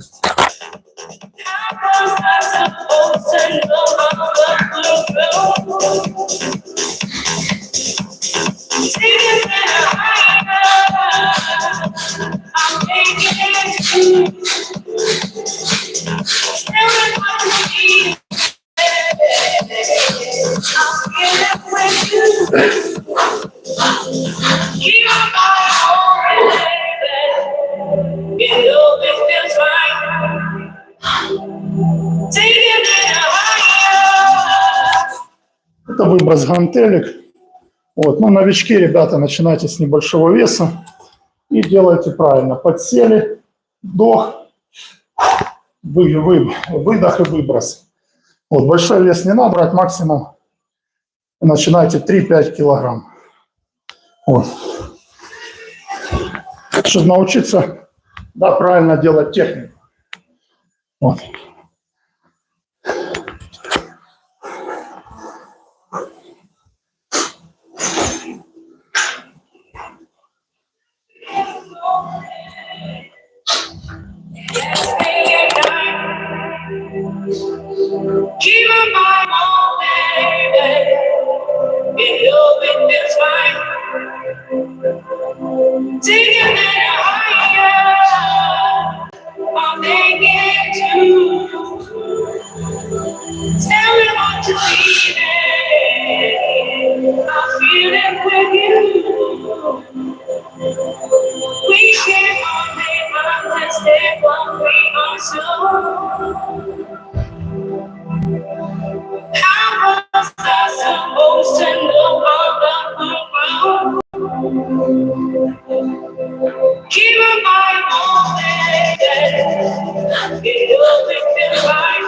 Это выброс гантелек. Вот. Ну, новички, ребята, начинайте с небольшого веса и делайте правильно. Подсели, вдох, выдох и выброс. Вот, большой вес не надо брать, максимум начинайте 3-5 килограмм. Вот. Чтобы научиться, да, правильно делать технику. Вот. Keep on my baby. You'll be this fine. Take it higher. I'm thinking too. Tell me what you feel. I feel it with you. We can't only understand what we are so. How was I supposed to know about the world? Keep on my own head. It'll be fine.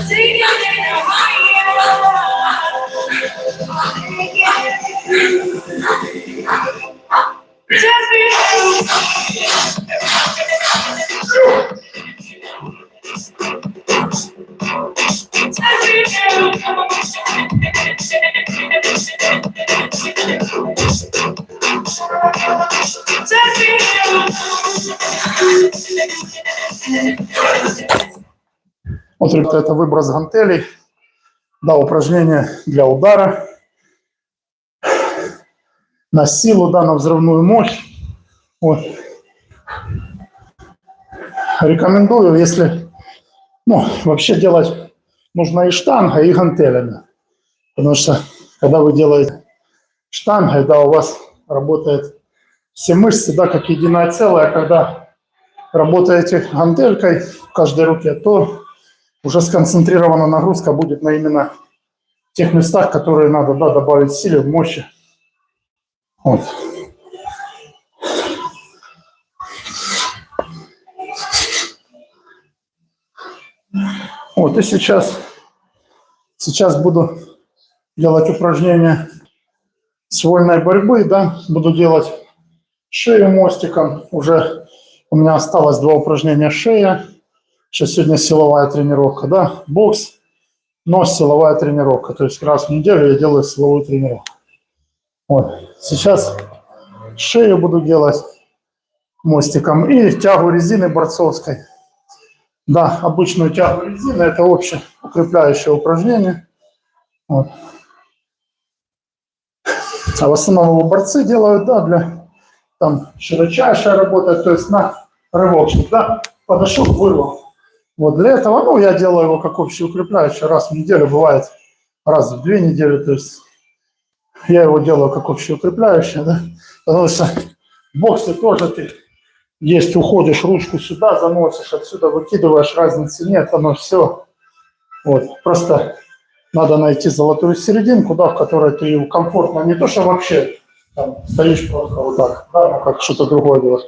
Take it higher. Just be true. Вот, ребята, это выброс гантелей. Да, упражнение для удара на силу, да, на взрывную мощь. Вот. Рекомендую, если, ну, вообще делать нужно и штангой, и гантелями. Потому что, когда вы делаете штангой, да, у вас работают все мышцы, да, как единое целое. Когда работаете гантелькой в каждой руке, то уже сконцентрирована нагрузка будет на именно тех местах, которые надо, да, добавить силы, мощи. Вот. Вот, и сейчас буду делать упражнения с вольной борьбы, да, буду делать шею мостиком. Уже у меня осталось 2 упражнения шея. Сейчас сегодня силовая тренировка, да, бокс, но силовая тренировка. То есть раз в неделю я делаю силовую тренировку. Вот. Сейчас шею буду делать мостиком и тягу резины борцовской. Да, обычную тягу резины, это общее укрепляющее упражнение. Вот. А в основном его борцы делают, да, для там широчайшая работа, то есть на рывок, да, подошел, вырвал. Вот для этого, ну, я делаю его как общеукрепляющий раз в неделю, бывает раз в 2 недели, то есть я его делаю как общеукрепляющий, да, потому что в боксе тоже ты есть, уходишь, ручку сюда заносишь, отсюда выкидываешь, разницы нет, оно все. Вот, просто надо найти золотую серединку, да, в которой ты комфортно, не то, что вообще там, стоишь просто вот так, да, ну, как что-то другое делаешь,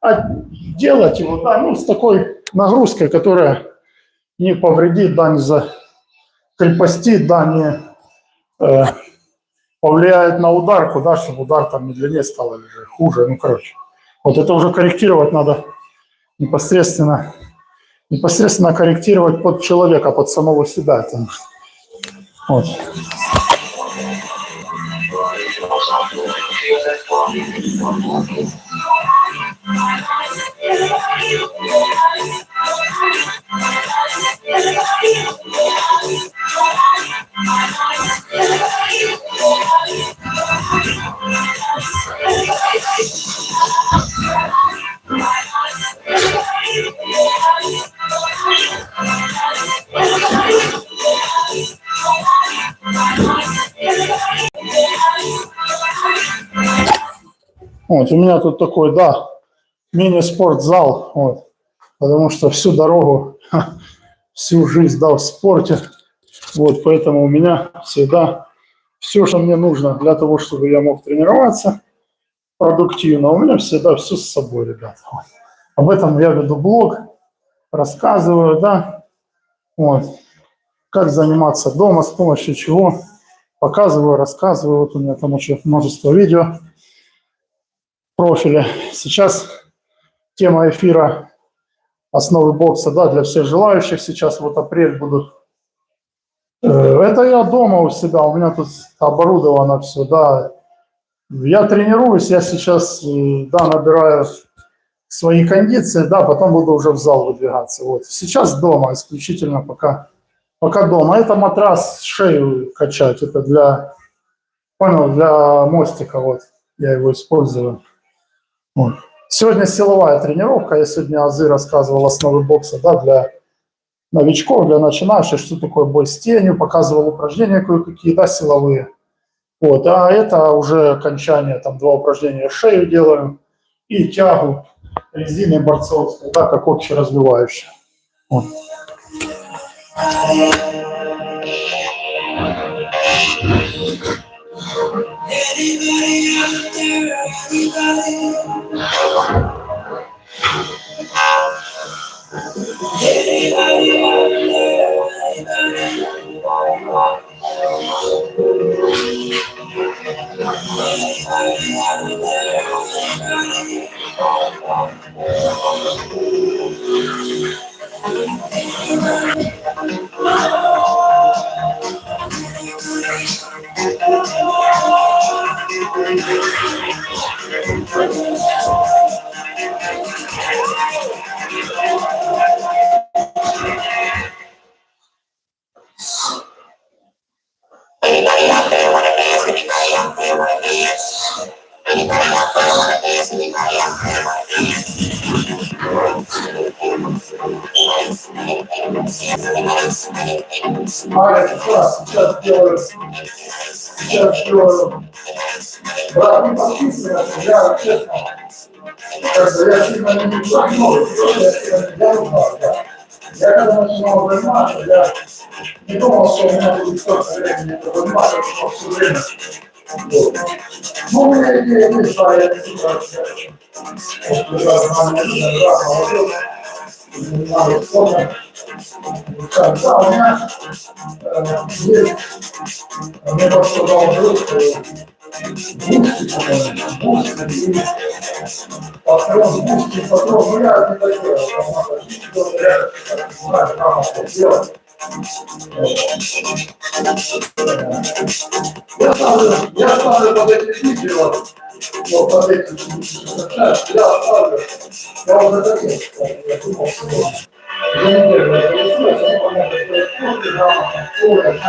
а делать его, да, ну, с такой нагрузкой, которая не повредит, да, не закрепостит, да, не повлияет на ударку, да, чтобы удар там медленнее стал или же хуже, ну, короче. Вот это уже корректировать надо непосредственно, непосредственно корректировать под человека, под самого себя. Это, вот. Вот, у меня тут такой, да, мини-спортзал, вот, потому что всю дорогу, всю жизнь дал в спорте, вот, поэтому у меня всегда все, что мне нужно для того, чтобы я мог тренироваться продуктивно, у меня всегда все с собой, ребята. Вот. Об этом я веду блог, рассказываю, да, вот, как заниматься дома, с помощью чего, показываю, рассказываю, вот у меня там еще множество видео в профиле. Сейчас тема эфира «Основы бокса», да, для всех желающих. Сейчас вот апрель будут. Это я дома у себя, у меня тут оборудовано все, да. Я тренируюсь, я сейчас, да, набираю свои кондиции, да, потом буду уже в зал выдвигаться. Вот. Сейчас дома, исключительно пока дома. Это матрас, шею качать, это для, понял, для мостика, вот, я его использую. Вот. Сегодня силовая тренировка, я сегодня азы рассказывал, основы бокса, да, для новичков, для начинающих, что такое бой с тенью, показывал упражнения кое-какие, да, силовые. Вот, а это уже окончание, там 2 упражнения шею делаю и тягу резины борцовской, да, как общеразвивающая. Вот. Сейчас делаю. Брат, не подписывайся, я честно, как бы я сильно не планирую, я сильно не делаю, да. Я когда начинал заниматься, я не думал, что у меня будет столько времени это заниматься, потому что все время. Вот. Ну, у меня идея есть, да, я не знаю, вот, я нормально, раз, молодец, не надо спорта. Да, у меня есть, мне подсказал друг, бусти и патрон, ну я не такой, потому что я знаю, как это делать. Я ставлю под эти видео, вот под эти я ставлю, я уже такой, я думал, что я не делаю, я рисуюсь, они помогут сделать курсы, грамотно, уровень,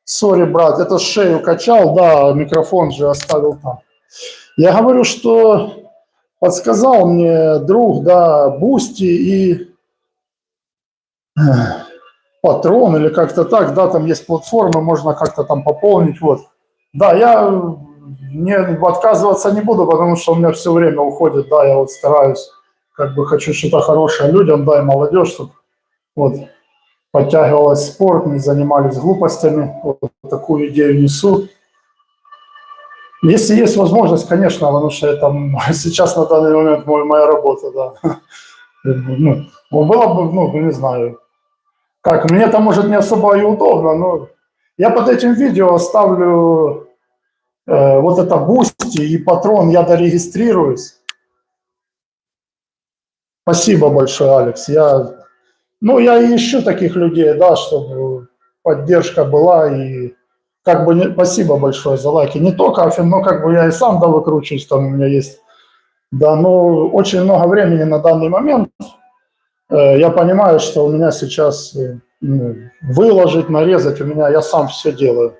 сори, брат, это шею качал, да, микрофон же оставил там. Я говорю, что подсказал мне друг, да, Бусти и Патрон или как-то так, да, там есть платформы, можно как-то там пополнить, вот. Да, я не отказываться не буду, потому что у меня все время уходит, да, я вот стараюсь, как бы хочу что-то хорошее людям, да, и молодежь, чтобы вот подтягивалась в спорт, не занимались глупостями, вот такую идею несу. Если есть возможность, конечно, потому что это сейчас на данный момент моя работа, да. Ну, было бы, ну, не знаю, как, мне это может не особо и удобно, но я под этим видео оставлю вот это бусти и патрон, я дорегистрируюсь. Спасибо большое, Алекс. Я и ищу таких людей, да, чтобы поддержка была и как бы спасибо большое за лайки. Не только Афин, но как бы я и сам да выкручусь, там у меня есть, да, но очень много времени на данный момент. Я понимаю, что у меня сейчас выложить, нарезать, я сам все делаю.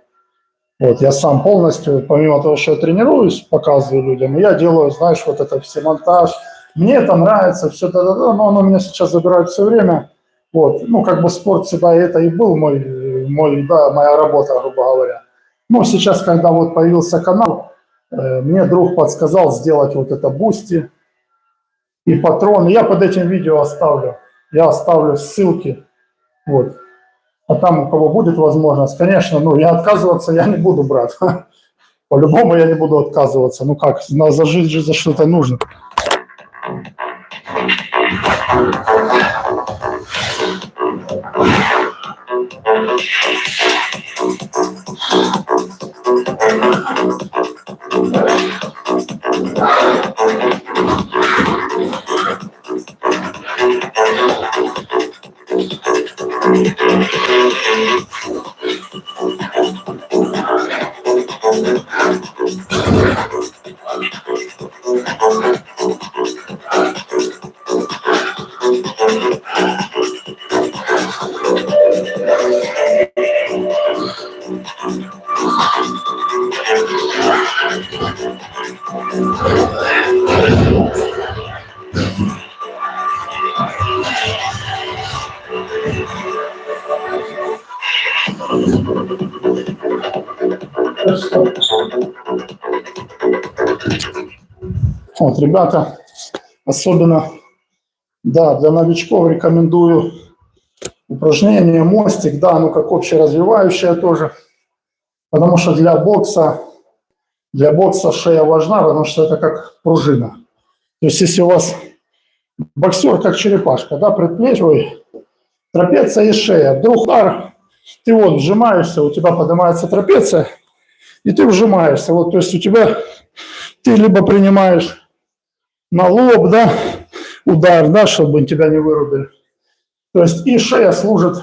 Вот, я сам полностью, помимо того, что я тренируюсь, показываю людям, я делаю, знаешь, вот это все монтаж. Мне это нравится, все это, но оно меня сейчас забирает все время. Вот, ну, как бы спорт всегда это и был да, моя работа, грубо говоря. Но сейчас, когда вот появился канал, мне друг подсказал сделать вот это бусти и патроны. Я под этим видео оставлю. Я оставлю ссылки. Вот. А там, у кого будет возможность, конечно, я отказываться я не буду, брат. По-любому я не буду отказываться. Ну как, зажить же за что-то нужно. Вот, ребята, особенно, да, для новичков рекомендую упражнение мостик, да, как общеразвивающее тоже, потому что для бокса шея важна, потому что это как пружина. То есть если у вас боксер как черепашка, да, предплечье, трапеция и шея, вдруг удар, ты вот сжимаешься, у тебя поднимается трапеция, и ты вжимаешься, вот, то есть ты либо принимаешь на лоб, да, удар, да, чтобы тебя не вырубили. То есть и шея служит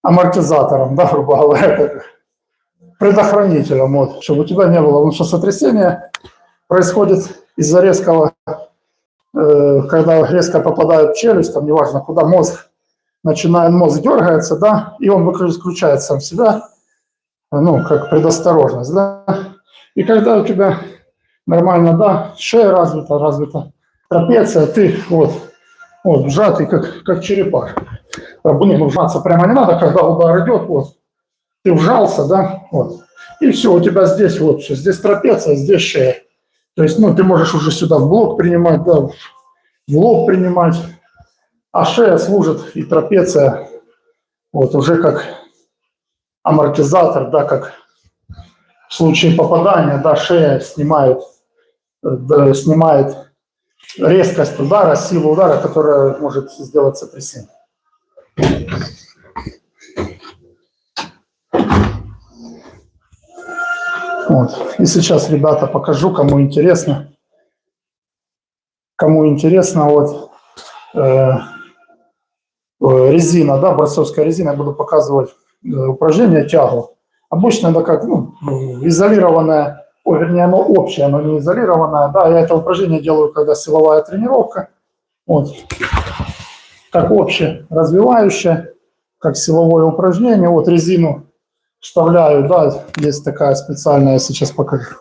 амортизатором, да, грубо говоря, как предохранителем, вот, чтобы у тебя не было, потому что сотрясение происходит из-за резкого, когда резко попадает в челюсть, там неважно куда, мозг дергается, да, и он выключает сам себя, как предосторожность, да. И когда у тебя нормально, да, шея развита, трапеция, ты вот сжатый, как черепах. Вжаться прямо не надо, когда удар идет, вот, ты вжался, да, вот, и все, у тебя здесь вот все, здесь трапеция, здесь шея. То есть, ты можешь уже сюда в блок принимать, да, в лоб принимать, а шея служит и трапеция вот уже как амортизатор, да, как в случае попадания, да, шея снимает резкость удара, силу удара, которая может сделать сотрясение. Вот. И сейчас, ребята, покажу, кому интересно. Вот резина, да, борцовская резина, я буду показывать упражнение тягу. Обычно это как, изолированное, вернее, оно общее, оно не изолированное, да, я это упражнение делаю, когда силовая тренировка, вот, как общее развивающее, как силовое упражнение, вот резину вставляю, да, есть такая специальная, я сейчас покажу.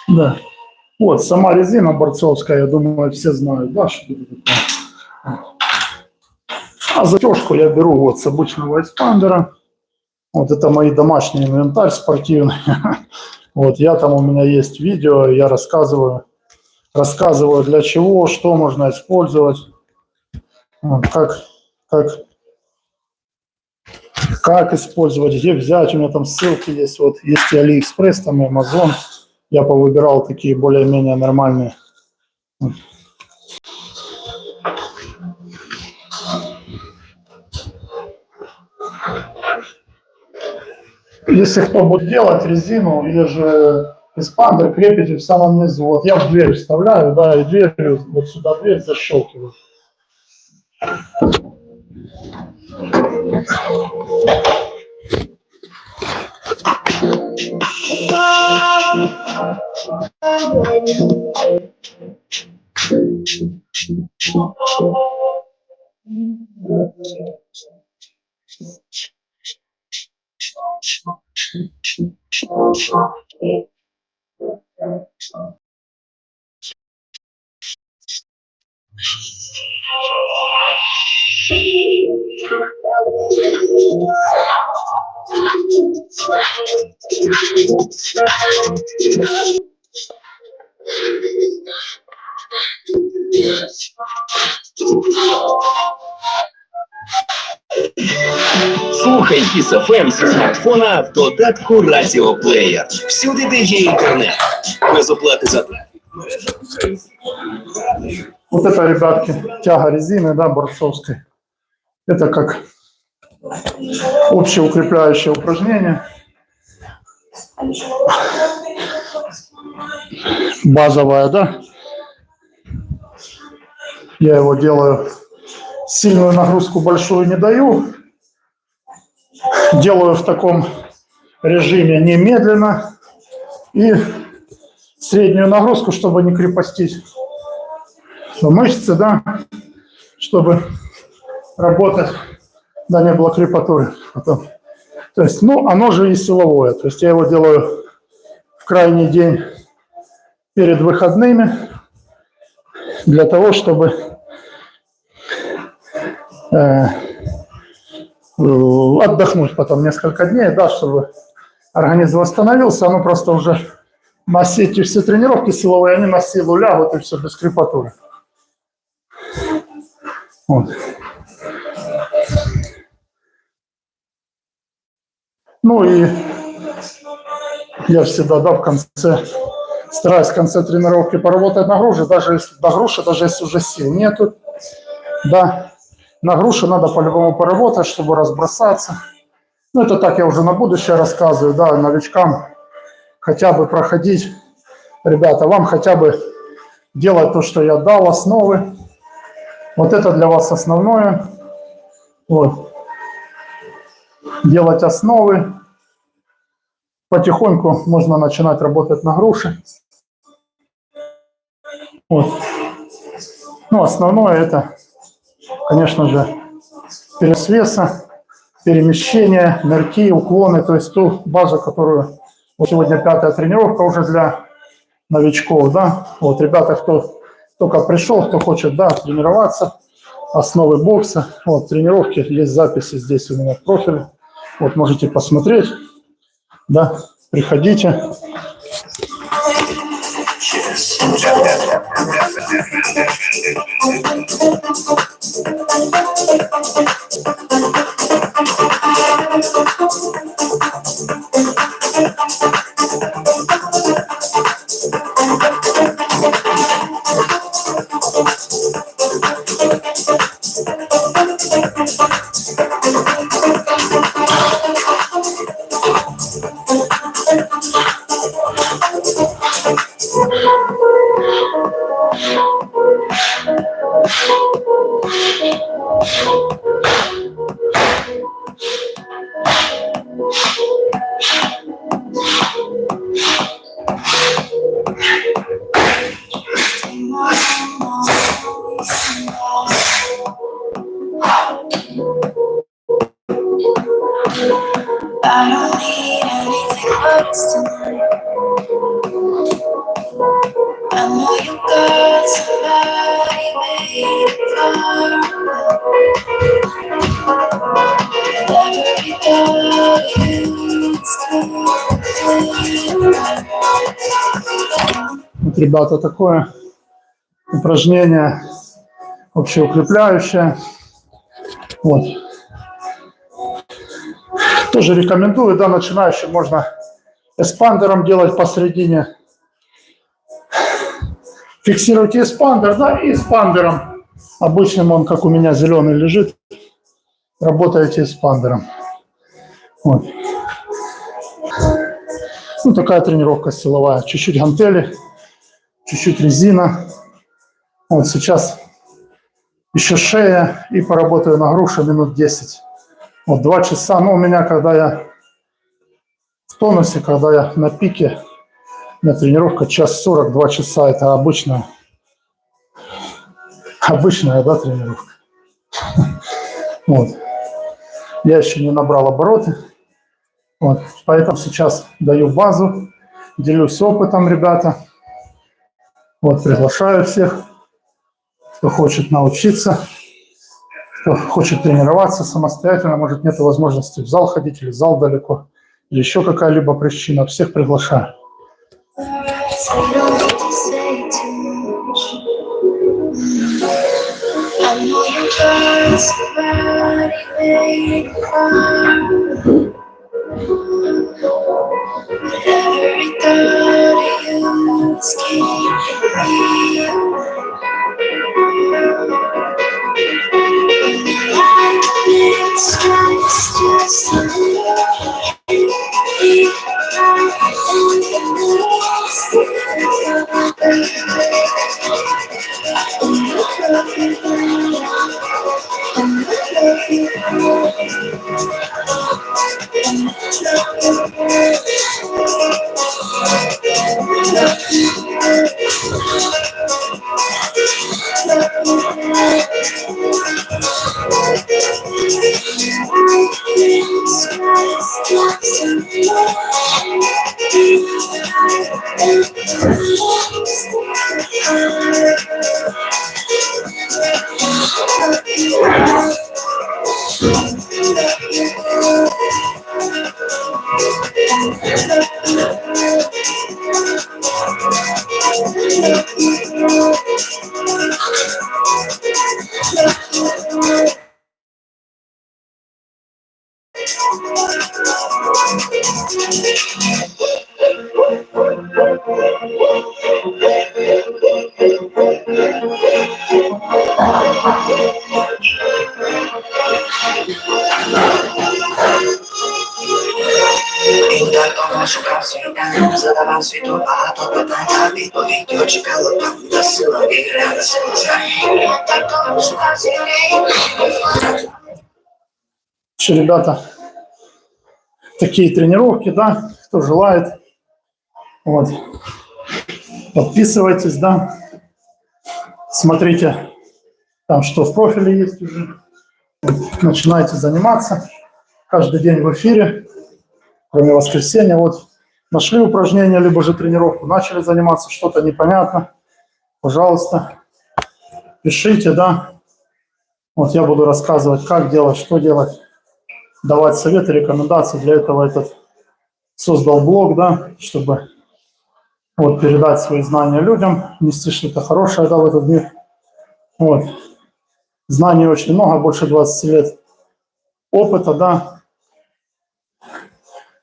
Да. Вот, сама резина борцовская, я думаю, все знают, да, что это такое. А затяжку я беру вот с обычного экспандера. Вот это мои домашний инвентарь спортивный. Вот я там, у меня есть видео, я рассказываю для чего, что можно использовать, вот, как использовать, где взять. У меня там ссылки есть, вот есть и AliExpress, там и Amazon. Я повыбирал такие более-менее нормальные. Если кто будет делать резину или же эспандер, крепите в самом низу. Вот я в дверь вставляю, да, и дверью, вот сюда дверь защелкиваю. Слухай Kiss FM зі смартфона в додатку Радіоплеєр. Всюди, де є інтернет. Без оплати за трафік. Вот это, ребятки, тяга резины, да, борцовской. Это как общеукрепляющее упражнение. Базовое, да. Я его делаю, сильную нагрузку большую не даю. Делаю в таком режиме немедленно. И среднюю нагрузку, чтобы не крепостить мышцы, да, чтобы работать, да, не было крепатуры. Потом. То есть, ну, оно же и силовое. То есть я его делаю в крайний день перед выходными для того, чтобы отдохнуть потом несколько дней, да, чтобы организм восстановился. Оно просто уже на эти все тренировки силовые, они на силу лягут и все без крепатуры. Вот. Ну и я всегда, да, в конце, стараюсь в конце тренировки поработать на груше, даже если уже сил нету, да, на груше надо по-любому поработать, чтобы разбросаться. Ну, это так я уже на будущее рассказываю, да, новичкам хотя бы проходить, ребята, вам хотя бы делать то, что я дал, основы. Вот это для вас основное. Вот. Делать основы. Потихоньку можно начинать работать на груши. Вот. Ну, основное это, конечно же, перенос веса, перемещение, нырки, уклоны, то есть ту базу, которую вот сегодня 5-я тренировка уже для новичков, да. Вот, ребята, кто только пришел, кто хочет, да, тренироваться, основы бокса, вот, тренировки, есть записи здесь у меня в профиле, вот, можете посмотреть, да, приходите. Вот, ребята, такое упражнение общеукрепляющее. Вот. Тоже рекомендую, да, начинающим можно эспандером делать посередине. Фиксируйте эспандер, да, и эспандером. Обычным он, как у меня, зеленый лежит. Работаете эспандером. Вот. Ну, такая тренировка силовая. Чуть-чуть гантели, чуть-чуть резина. Вот сейчас еще шея и поработаю на грушу минут 10. Вот 2 часа. Ну, у меня, когда я в тонусе, когда я на пике, у меня тренировка 1:40, 2 часа. Это обычная, да, тренировка. Вот. Я еще не набрал обороты. Вот. Поэтому сейчас даю базу, делюсь опытом, ребята. Вот, приглашаю всех, кто хочет научиться, кто хочет тренироваться самостоятельно, может, нет возможности в зал ходить, или зал далеко, или еще какая-либо причина. Всех приглашаю. Шукав світанок, задавав світу багато питань, а відповідь очікала там, до сила віграла сила знає. Так того шукав світанок. Что, ребята, такие тренировки, да, кто желает, вот, подписывайтесь, да, смотрите, там что в профиле есть уже, вот, начинайте заниматься, каждый день в эфире, кроме воскресенья, вот, нашли упражнение, либо же тренировку, начали заниматься, что-то непонятно, пожалуйста, пишите, да, вот я буду рассказывать, как делать, что делать, давать советы, рекомендации. Для этого этот создал блог, да, чтобы вот передать свои знания людям, нести что-то хорошее, да, в этот мир. Вот. Знаний очень много, больше 20 лет опыта, да.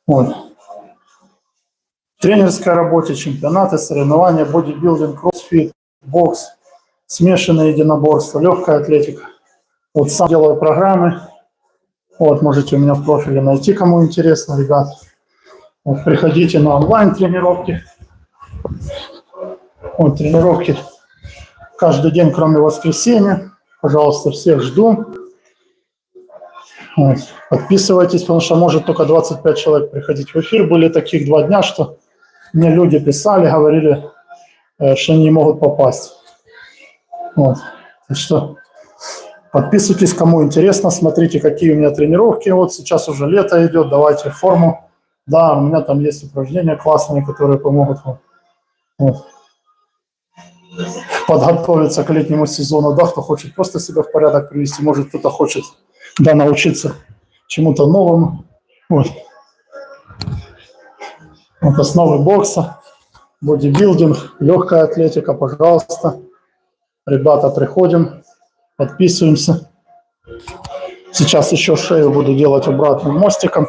Вот. В тренерской работе, чемпионаты, соревнования, бодибилдинг, кроссфит, бокс, смешанное единоборство, легкая атлетика. Вот сам делаю программы. Вот, можете у меня в профиле найти, кому интересно, ребят. Вот, приходите на онлайн-тренировки. Вот, тренировки каждый день, кроме воскресенья. Пожалуйста, всех жду. Вот, подписывайтесь, потому что может только 25 человек приходить в эфир. Были таких 2 дня, что мне люди писали, говорили, что не могут попасть. Вот, так что подписывайтесь, кому интересно, смотрите, какие у меня тренировки. Вот сейчас уже лето идет, давайте форму. Да, у меня там есть упражнения классные, которые помогут вам вот подготовиться к летнему сезону. Да, кто хочет просто себя в порядок привести, может кто-то хочет, да, научиться чему-то новому. Вот. Вот основы бокса, бодибилдинг, легкая атлетика, пожалуйста. Ребята, приходим, подписываемся. Сейчас еще шею буду делать обратным мостиком.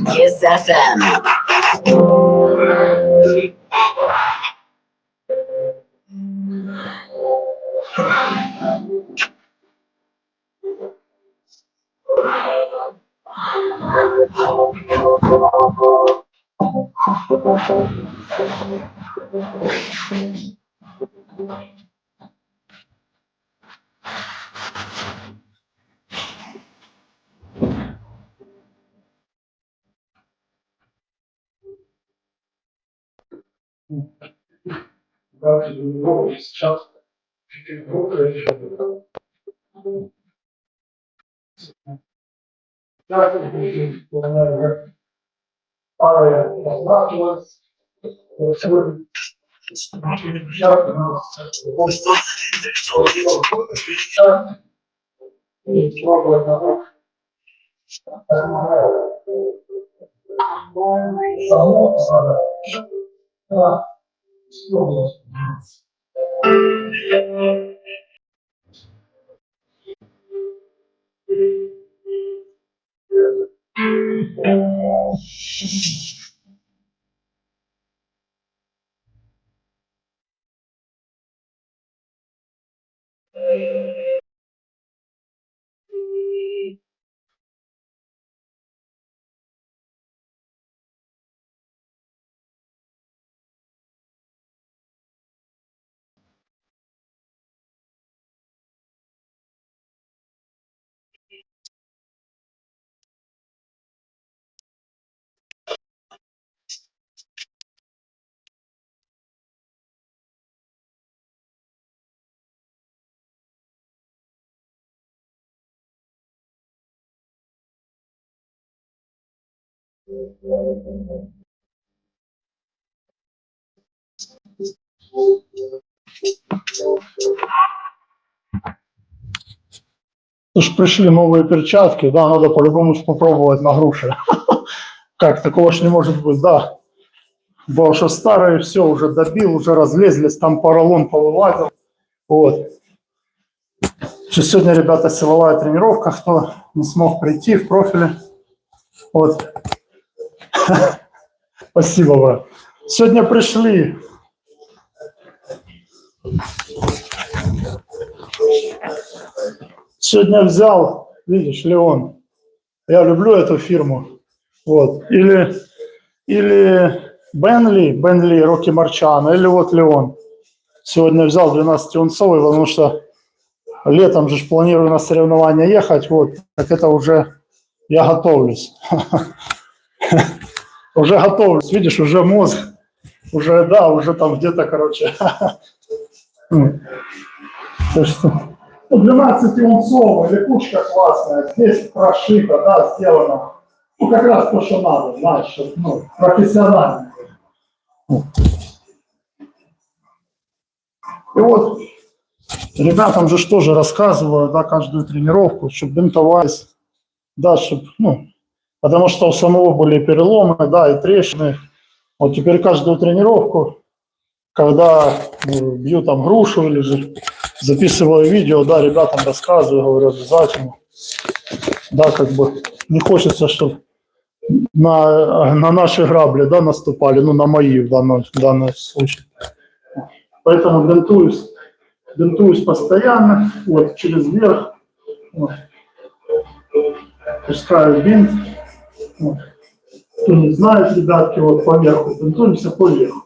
Kiss FM. Сейчас. Уж пришли новые перчатки, да, надо по-любому попробовать на груши. Как, такого ж не может быть, да. Потому что старые все уже добил, уже разлезлись, там поролон повылазил. Вот. Сегодня, ребята, силовая тренировка, кто не смог прийти в профиле. Вот. Спасибо вам. Сегодня пришли. Сегодня взял, видишь, Леон. Я люблю эту фирму. Вот. Или Бенли, Рокки Марчано, или вот Леон. Сегодня взял 12-унцовый, потому что летом же планирую на соревнования ехать. Вот. Так это уже я готовлюсь. Уже готовлюсь. Видишь, уже мозг. Уже, да, уже там где-то, короче. 12-унцовая, липучка классная, здесь прошито, да, сделано. Ну, как раз то, что надо, знаешь, ну, профессионально. И вот ребятам же тоже рассказываю, да, каждую тренировку, чтобы бинтовались, да, чтобы, ну, потому что у самого были переломы, да, и трещины. Вот теперь каждую тренировку, когда бью там грушу или же записываю видео, да, ребятам рассказываю, говорю обязательно. Да, как бы не хочется, чтобы на наши грабли, да, наступали, ну, на мои в данном случае. Поэтому бинтуюсь постоянно, вот, через верх, вот. Пускаю бинт. Вот. Кто не знает, ребятки, вот по верху, бинтуемся по верху.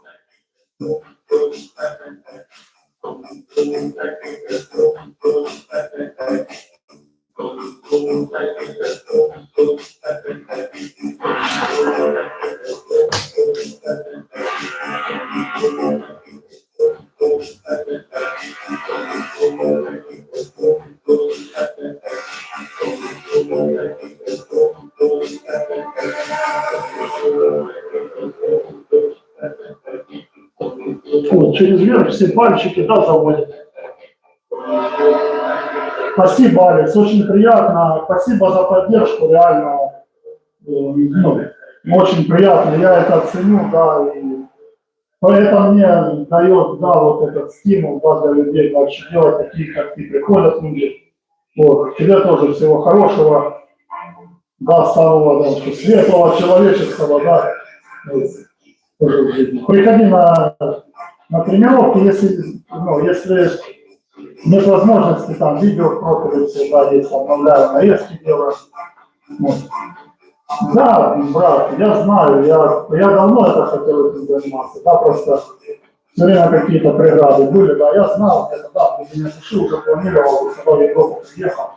Вот, через верх все пальчики, да, заводят. Спасибо, Алекс, очень приятно. Спасибо за поддержку, реально. Ну, очень приятно, я это ценю, да, и это мне дает, да, вот этот стимул, да, для людей дальше делать, такие, как ты, приходят люди. Вот, тебе тоже всего хорошего, да, самого, да, светлого, человеческого, да, вот, тоже в жизни. Приходи на тренировки, если нет возможности, там, видео в профиле всегда есть, обновляю, нарезки делаю. Вот. Да, брат, я знаю, я давно это хотел этим заниматься, да, просто все время какие-то преграды были, да, я знал, это, да, я решил, уже планировал, когда в Европу приехал,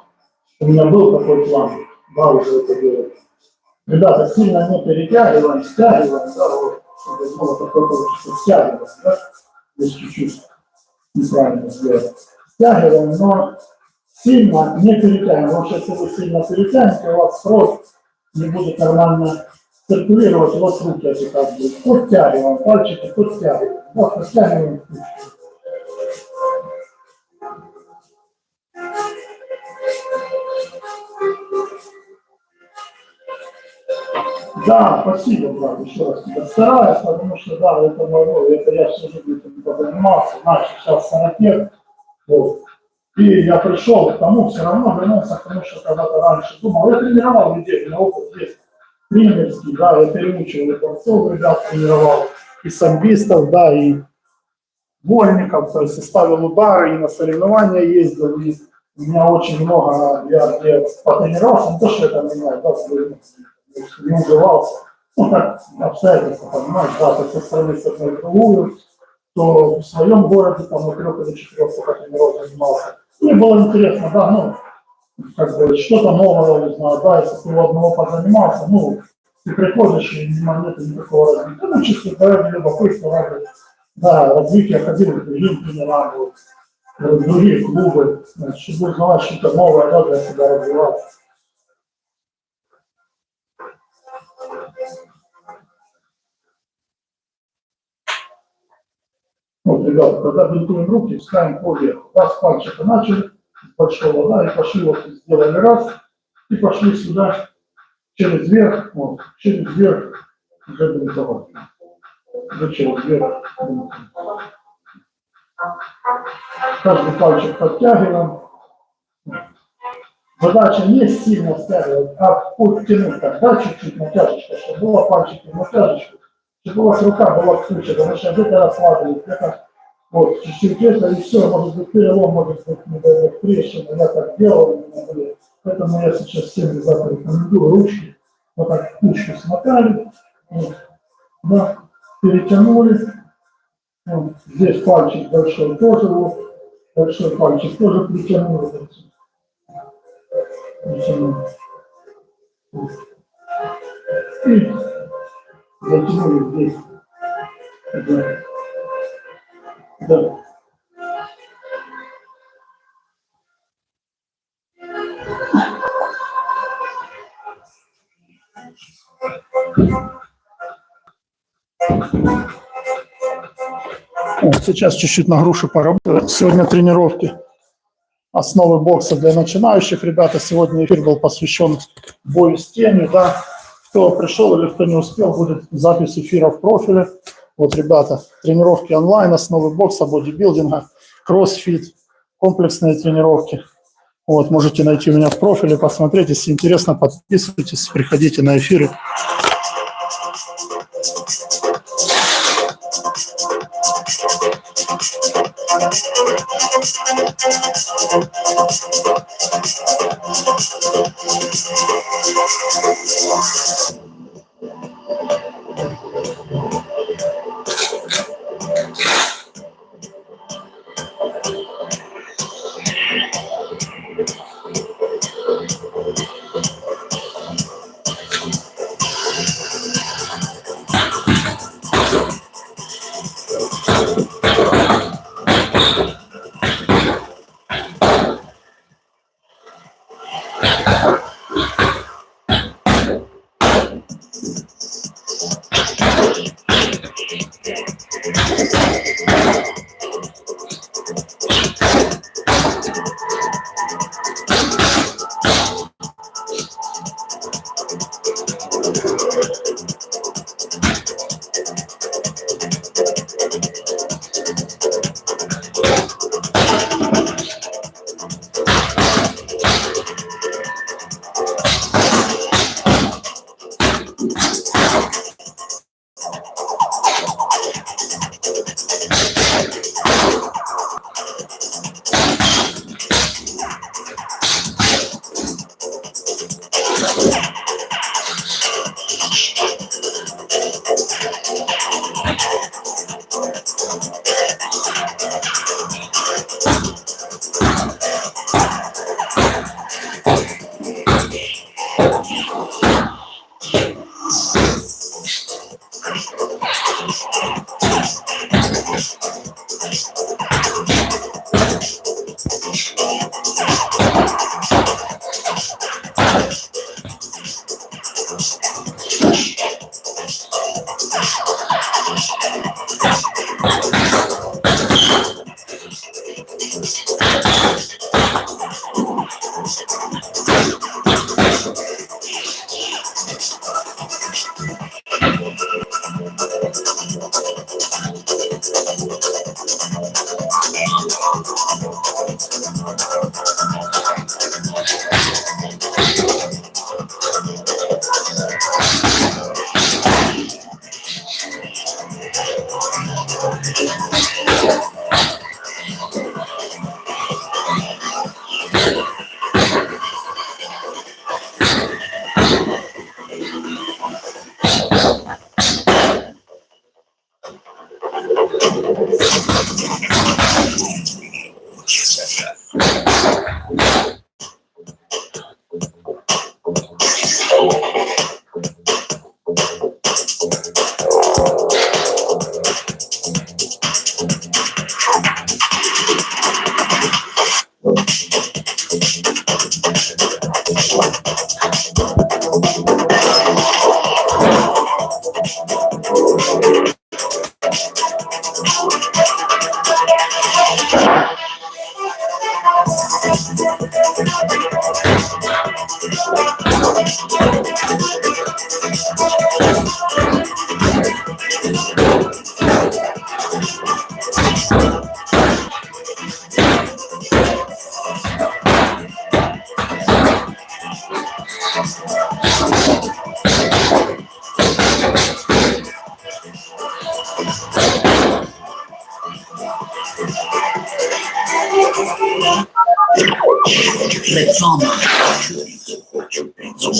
у меня был такой план, да, уже это делать. Ребята, сильно не перетягиваем, стягиваем, да, вот, чтобы такое получится, стягиваем, да, здесь чуть-чуть неправильно сделать. Стягиваем, но сильно не перетягиваем, потому что если вы сильно перетянете, у вас кровь не будет нормально циркулировать, у вас руки отекать будут. Подтягиваем пальчики, подтягиваем. Да, подтягиваем. Да, спасибо, брат, еще раз тебя стараюсь, потому что, да, это мое, это я всю жизнь этим позанимался, начал сейчас 40 лет, вот. И я пришел к тому, все равно вернулся к тому, что когда-то раньше думал. Я тренировал людей, у меня опыт есть тренерский, да, я переучивал и борцов, ребят тренировал, и самбистов, да, и вольников, то есть и ставил удары, и на соревнования ездил, и у меня очень много, я потренировался, не то, что это меняет, да, не убивался, ну, так, обстоятельства, понимаешь, да, то со стороны с одной в другую, то в своем городе, там, на 3 или 4 тренировок занимался. Мне было интересно, да, ну, как бы, что-то новое узнал, да, если ты у одного позанимался, ну, ты приходишь, и нет никакого развития, ну, чисто ради любопытства, ради, да, развития, ходил в другие тренера, в другие клубы, значит, чтобы узнавать что-то новое, да, для себя развиваться. Вот, ребята, когда бинтуем руки, ставим по верху. Да, с пальчика начали, с большого, да, и пошли, вот, сделали раз, и пошли сюда, через верх, вот, через верх, уже бинтовать. Уже через верх бинтуем. Каждый пальчик подтягиваем. Задача не сильно стягивать, а подтянуть, так, да, чуть-чуть натяжечка, чтобы было пальчики натяжечку, чтобы у вас рука была в куче, потому что где-то расслабились, где-то вот, чуть-чуть это, и все, может быть, перелом, может быть, не дай бог, трещина, я так делал, поэтому я сейчас всем ребятам рекомендую ручки, вот так в кучку смотали, вот, да, перетянули, вот, здесь пальчик большой тоже, вот, большой пальчик тоже притянули, и затянули здесь. Да. Да. Вот сейчас чуть-чуть на грушу поработаю. Сегодня тренировки основы бокса для начинающих. Ребята, сегодня эфир был посвящен бою с тенью. Да? Кто пришел или кто не успел, будет запись эфира в профиле. Вот, ребята, тренировки онлайн, основы бокса, бодибилдинга, кроссфит, комплексные тренировки. Вот, можете найти меня в профиле, посмотреть. Если интересно, подписывайтесь, приходите на эфиры.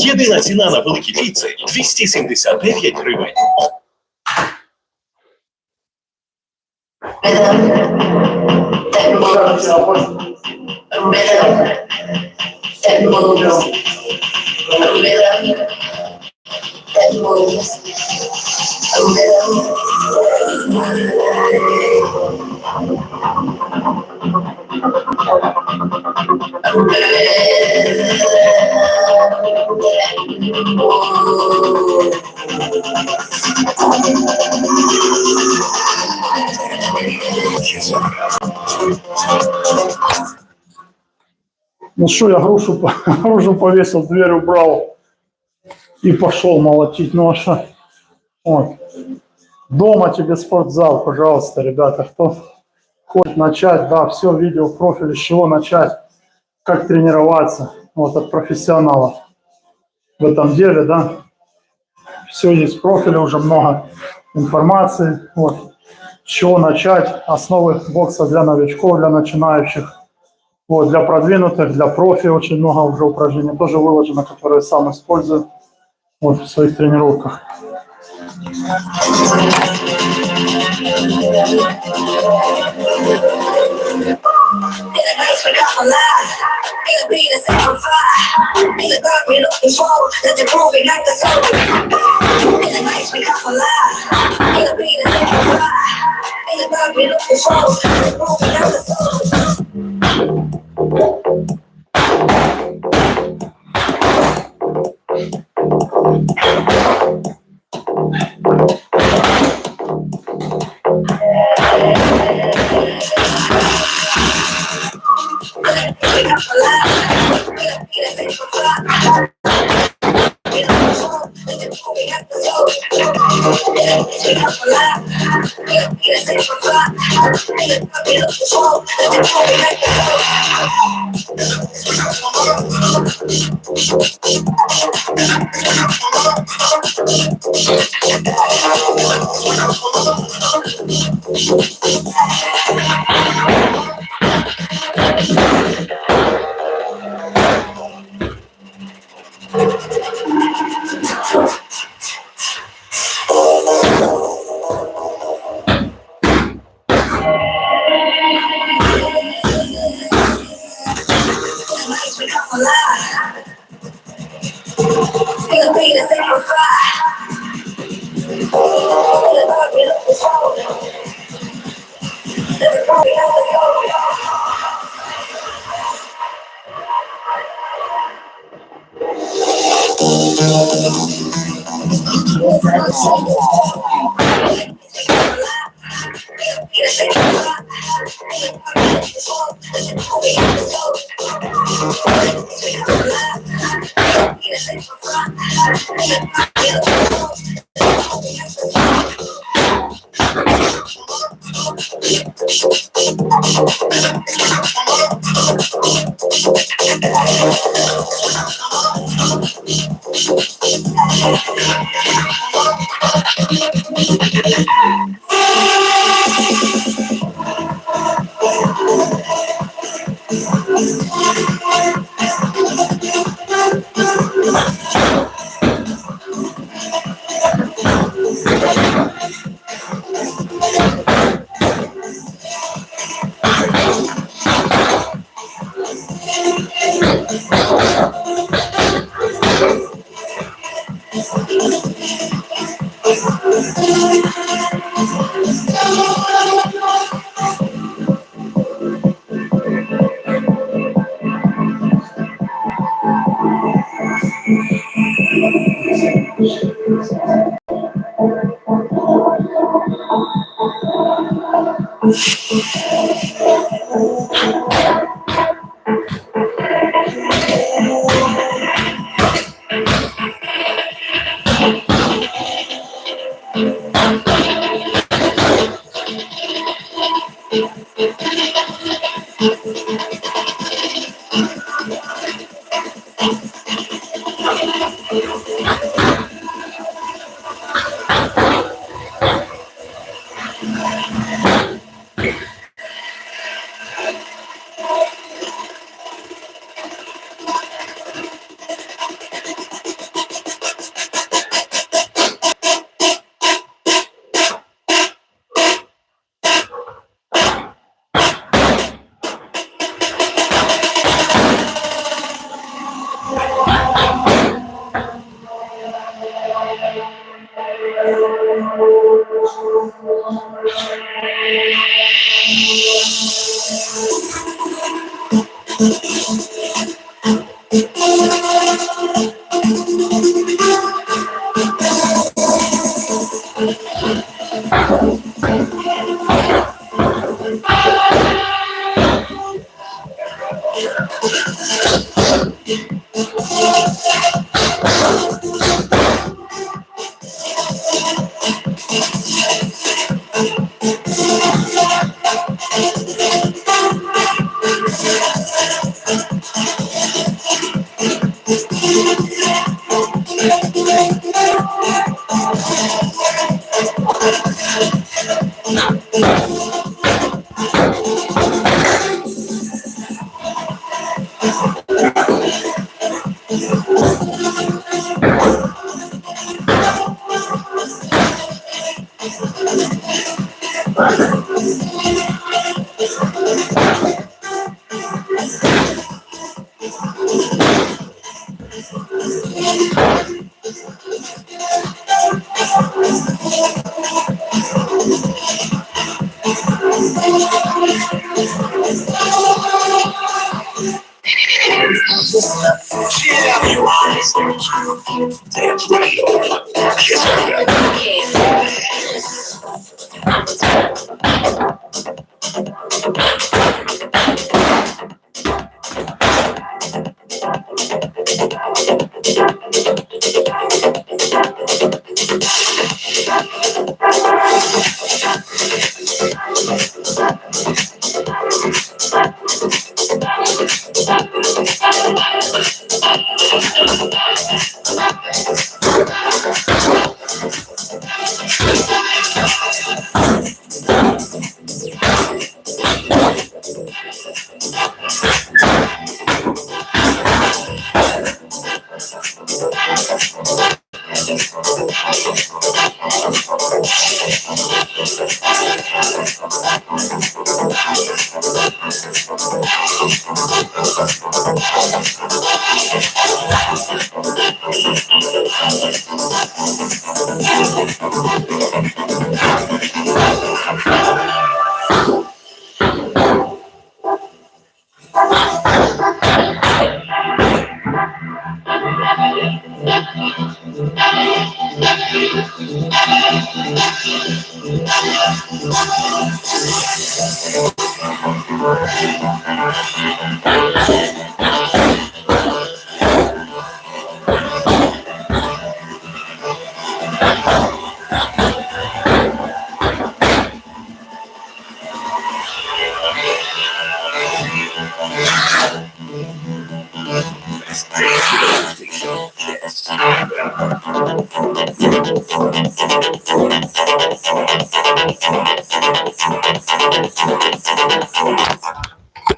Єдина ціна на великі піци – 279 гривень. Ну что, я грушу повесил, дверь убрал и пошел молотить. Ну а что? Вот. Дома тебе спортзал, пожалуйста, ребята. Кто хочет начать, да, все, видео, профиль, с чего начать, как тренироваться, вот от профессионала в этом деле, да. Все есть в профиле, уже много информации, вот. С чего начать, основы бокса для новичков, для начинающих. Вот, для продвинутых, для профи очень много уже упражнений тоже выложено, которые я сам использую вот, в своих тренировках.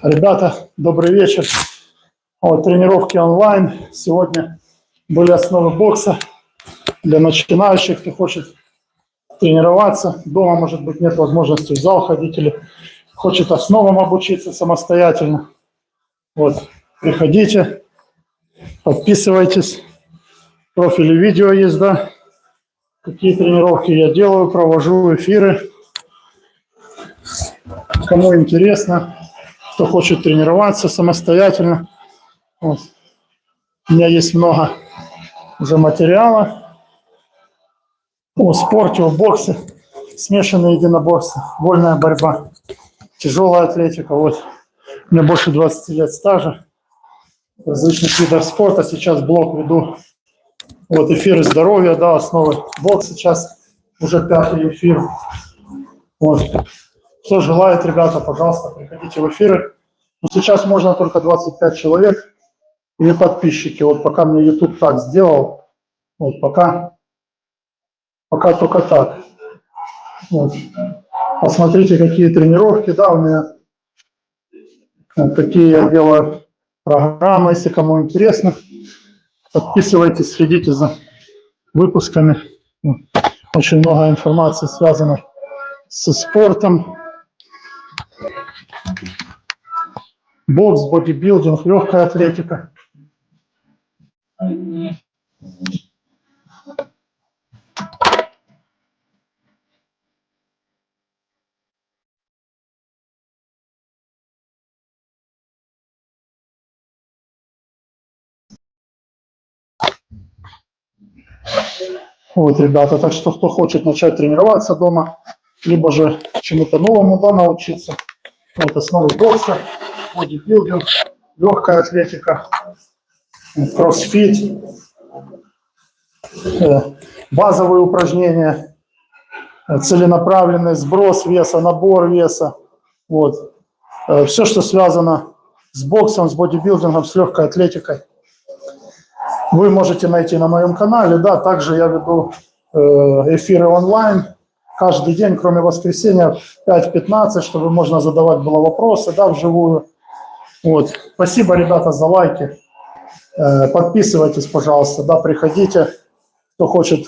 Ребята, добрый вечер. Вот, тренировки онлайн. Сегодня были основы бокса для начинающих, кто хочет тренироваться. Дома, может быть, нет возможности в зал ходить или хочет основам обучиться самостоятельно. Вот, приходите, подписывайтесь. В профиле видео есть, да, какие тренировки я делаю, провожу эфиры. Кому интересно, кто хочет тренироваться самостоятельно. Вот. У меня есть много уже материала о спорте, о боксе, смешанные единоборства, вольная борьба, тяжелая атлетика. Вот. У меня больше 20 лет стажа в различных видах спорта. Сейчас блог веду. Вот эфиры здоровья, да, основы бокса. Сейчас уже 5-й эфир. Вот. Кто желает, ребята, пожалуйста, приходите в эфиры. Но сейчас можно только 25 человек или подписчики. Вот пока мне YouTube так сделал, вот пока только так. Вот. Посмотрите, какие тренировки, да, у меня. Вот такие я делаю программы, если кому интересно. Подписывайтесь, следите за выпусками. Очень много информации связано со спортом. Бокс, бодибилдинг, легкая атлетика. Вот, ребята, так что кто хочет начать тренироваться дома, либо же чему-то новому, да, научиться. Вот основы бокса, бодибилдинг, легкая атлетика, кроссфит, базовые упражнения, целенаправленный сброс веса, набор веса. Вот. Все, что связано с боксом, с бодибилдингом, с легкой атлетикой, вы можете найти на моем канале. Да, также я веду эфиры онлайн каждый день, кроме воскресенья в 5:15, чтобы можно задавать было вопросы, да, вживую. Вот. Спасибо, ребята, за лайки. Подписывайтесь, пожалуйста, да, приходите. Кто хочет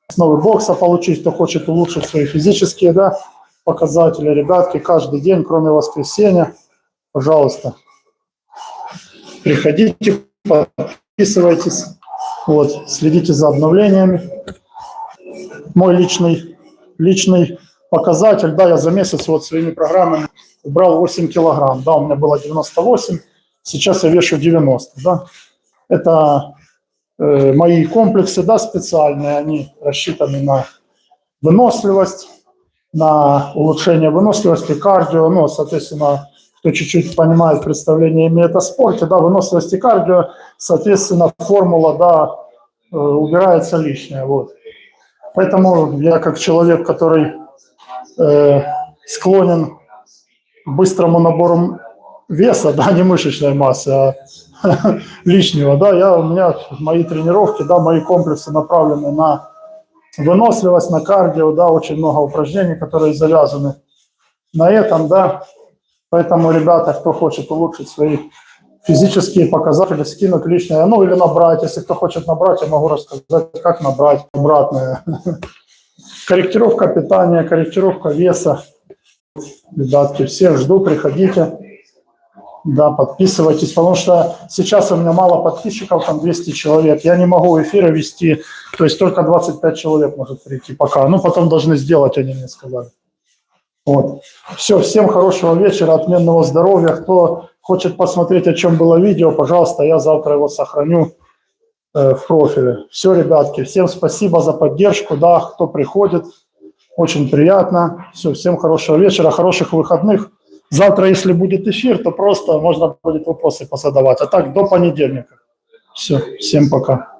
основы бокса получить, кто хочет улучшить свои физические, да, показатели, ребятки, каждый день, кроме воскресенья, пожалуйста, приходите, подписывайтесь, вот, следите за обновлениями. Мой личный показатель, да, я за месяц вот своими программами убрал 8 килограмм, да, у меня было 98, сейчас я вешу 90, да. Это мои комплексы, да, специальные, они рассчитаны на выносливость, на улучшение выносливости, кардио, ну, соответственно, кто чуть-чуть понимает, представление имеет о спорте, да, выносливость и кардио, соответственно, формула, да, убирается лишнее, вот. Поэтому я как человек, который склонен к быстрому набору веса, да, не мышечной массы, а лишнего, да, у меня мои тренировки, да, мои комплексы направлены на выносливость, на кардио, да, очень много упражнений, которые завязаны на этом, да. Поэтому, ребята, кто хочет улучшить свои физические показатели, скинуть лишнее, ну или набрать, если кто хочет набрать, я могу рассказать, как набрать обратное. Корректировка питания, корректировка веса. Ребятки, всех жду, приходите. Да, подписывайтесь, потому что сейчас у меня мало подписчиков, там 200 человек. Я не могу эфиры вести, то есть только 25 человек может прийти пока. Ну, потом должны сделать, они мне сказали. Вот. Все, всем хорошего вечера, отменного здоровья. Кто хочет посмотреть, о чем было видео, пожалуйста, я завтра его сохраню в профиле. Все, ребятки, всем спасибо за поддержку, да, кто приходит, очень приятно. Все, всем хорошего вечера, хороших выходных. Завтра, если будет эфир, то просто можно будет вопросы позадавать. А так, до понедельника. Все, всем пока.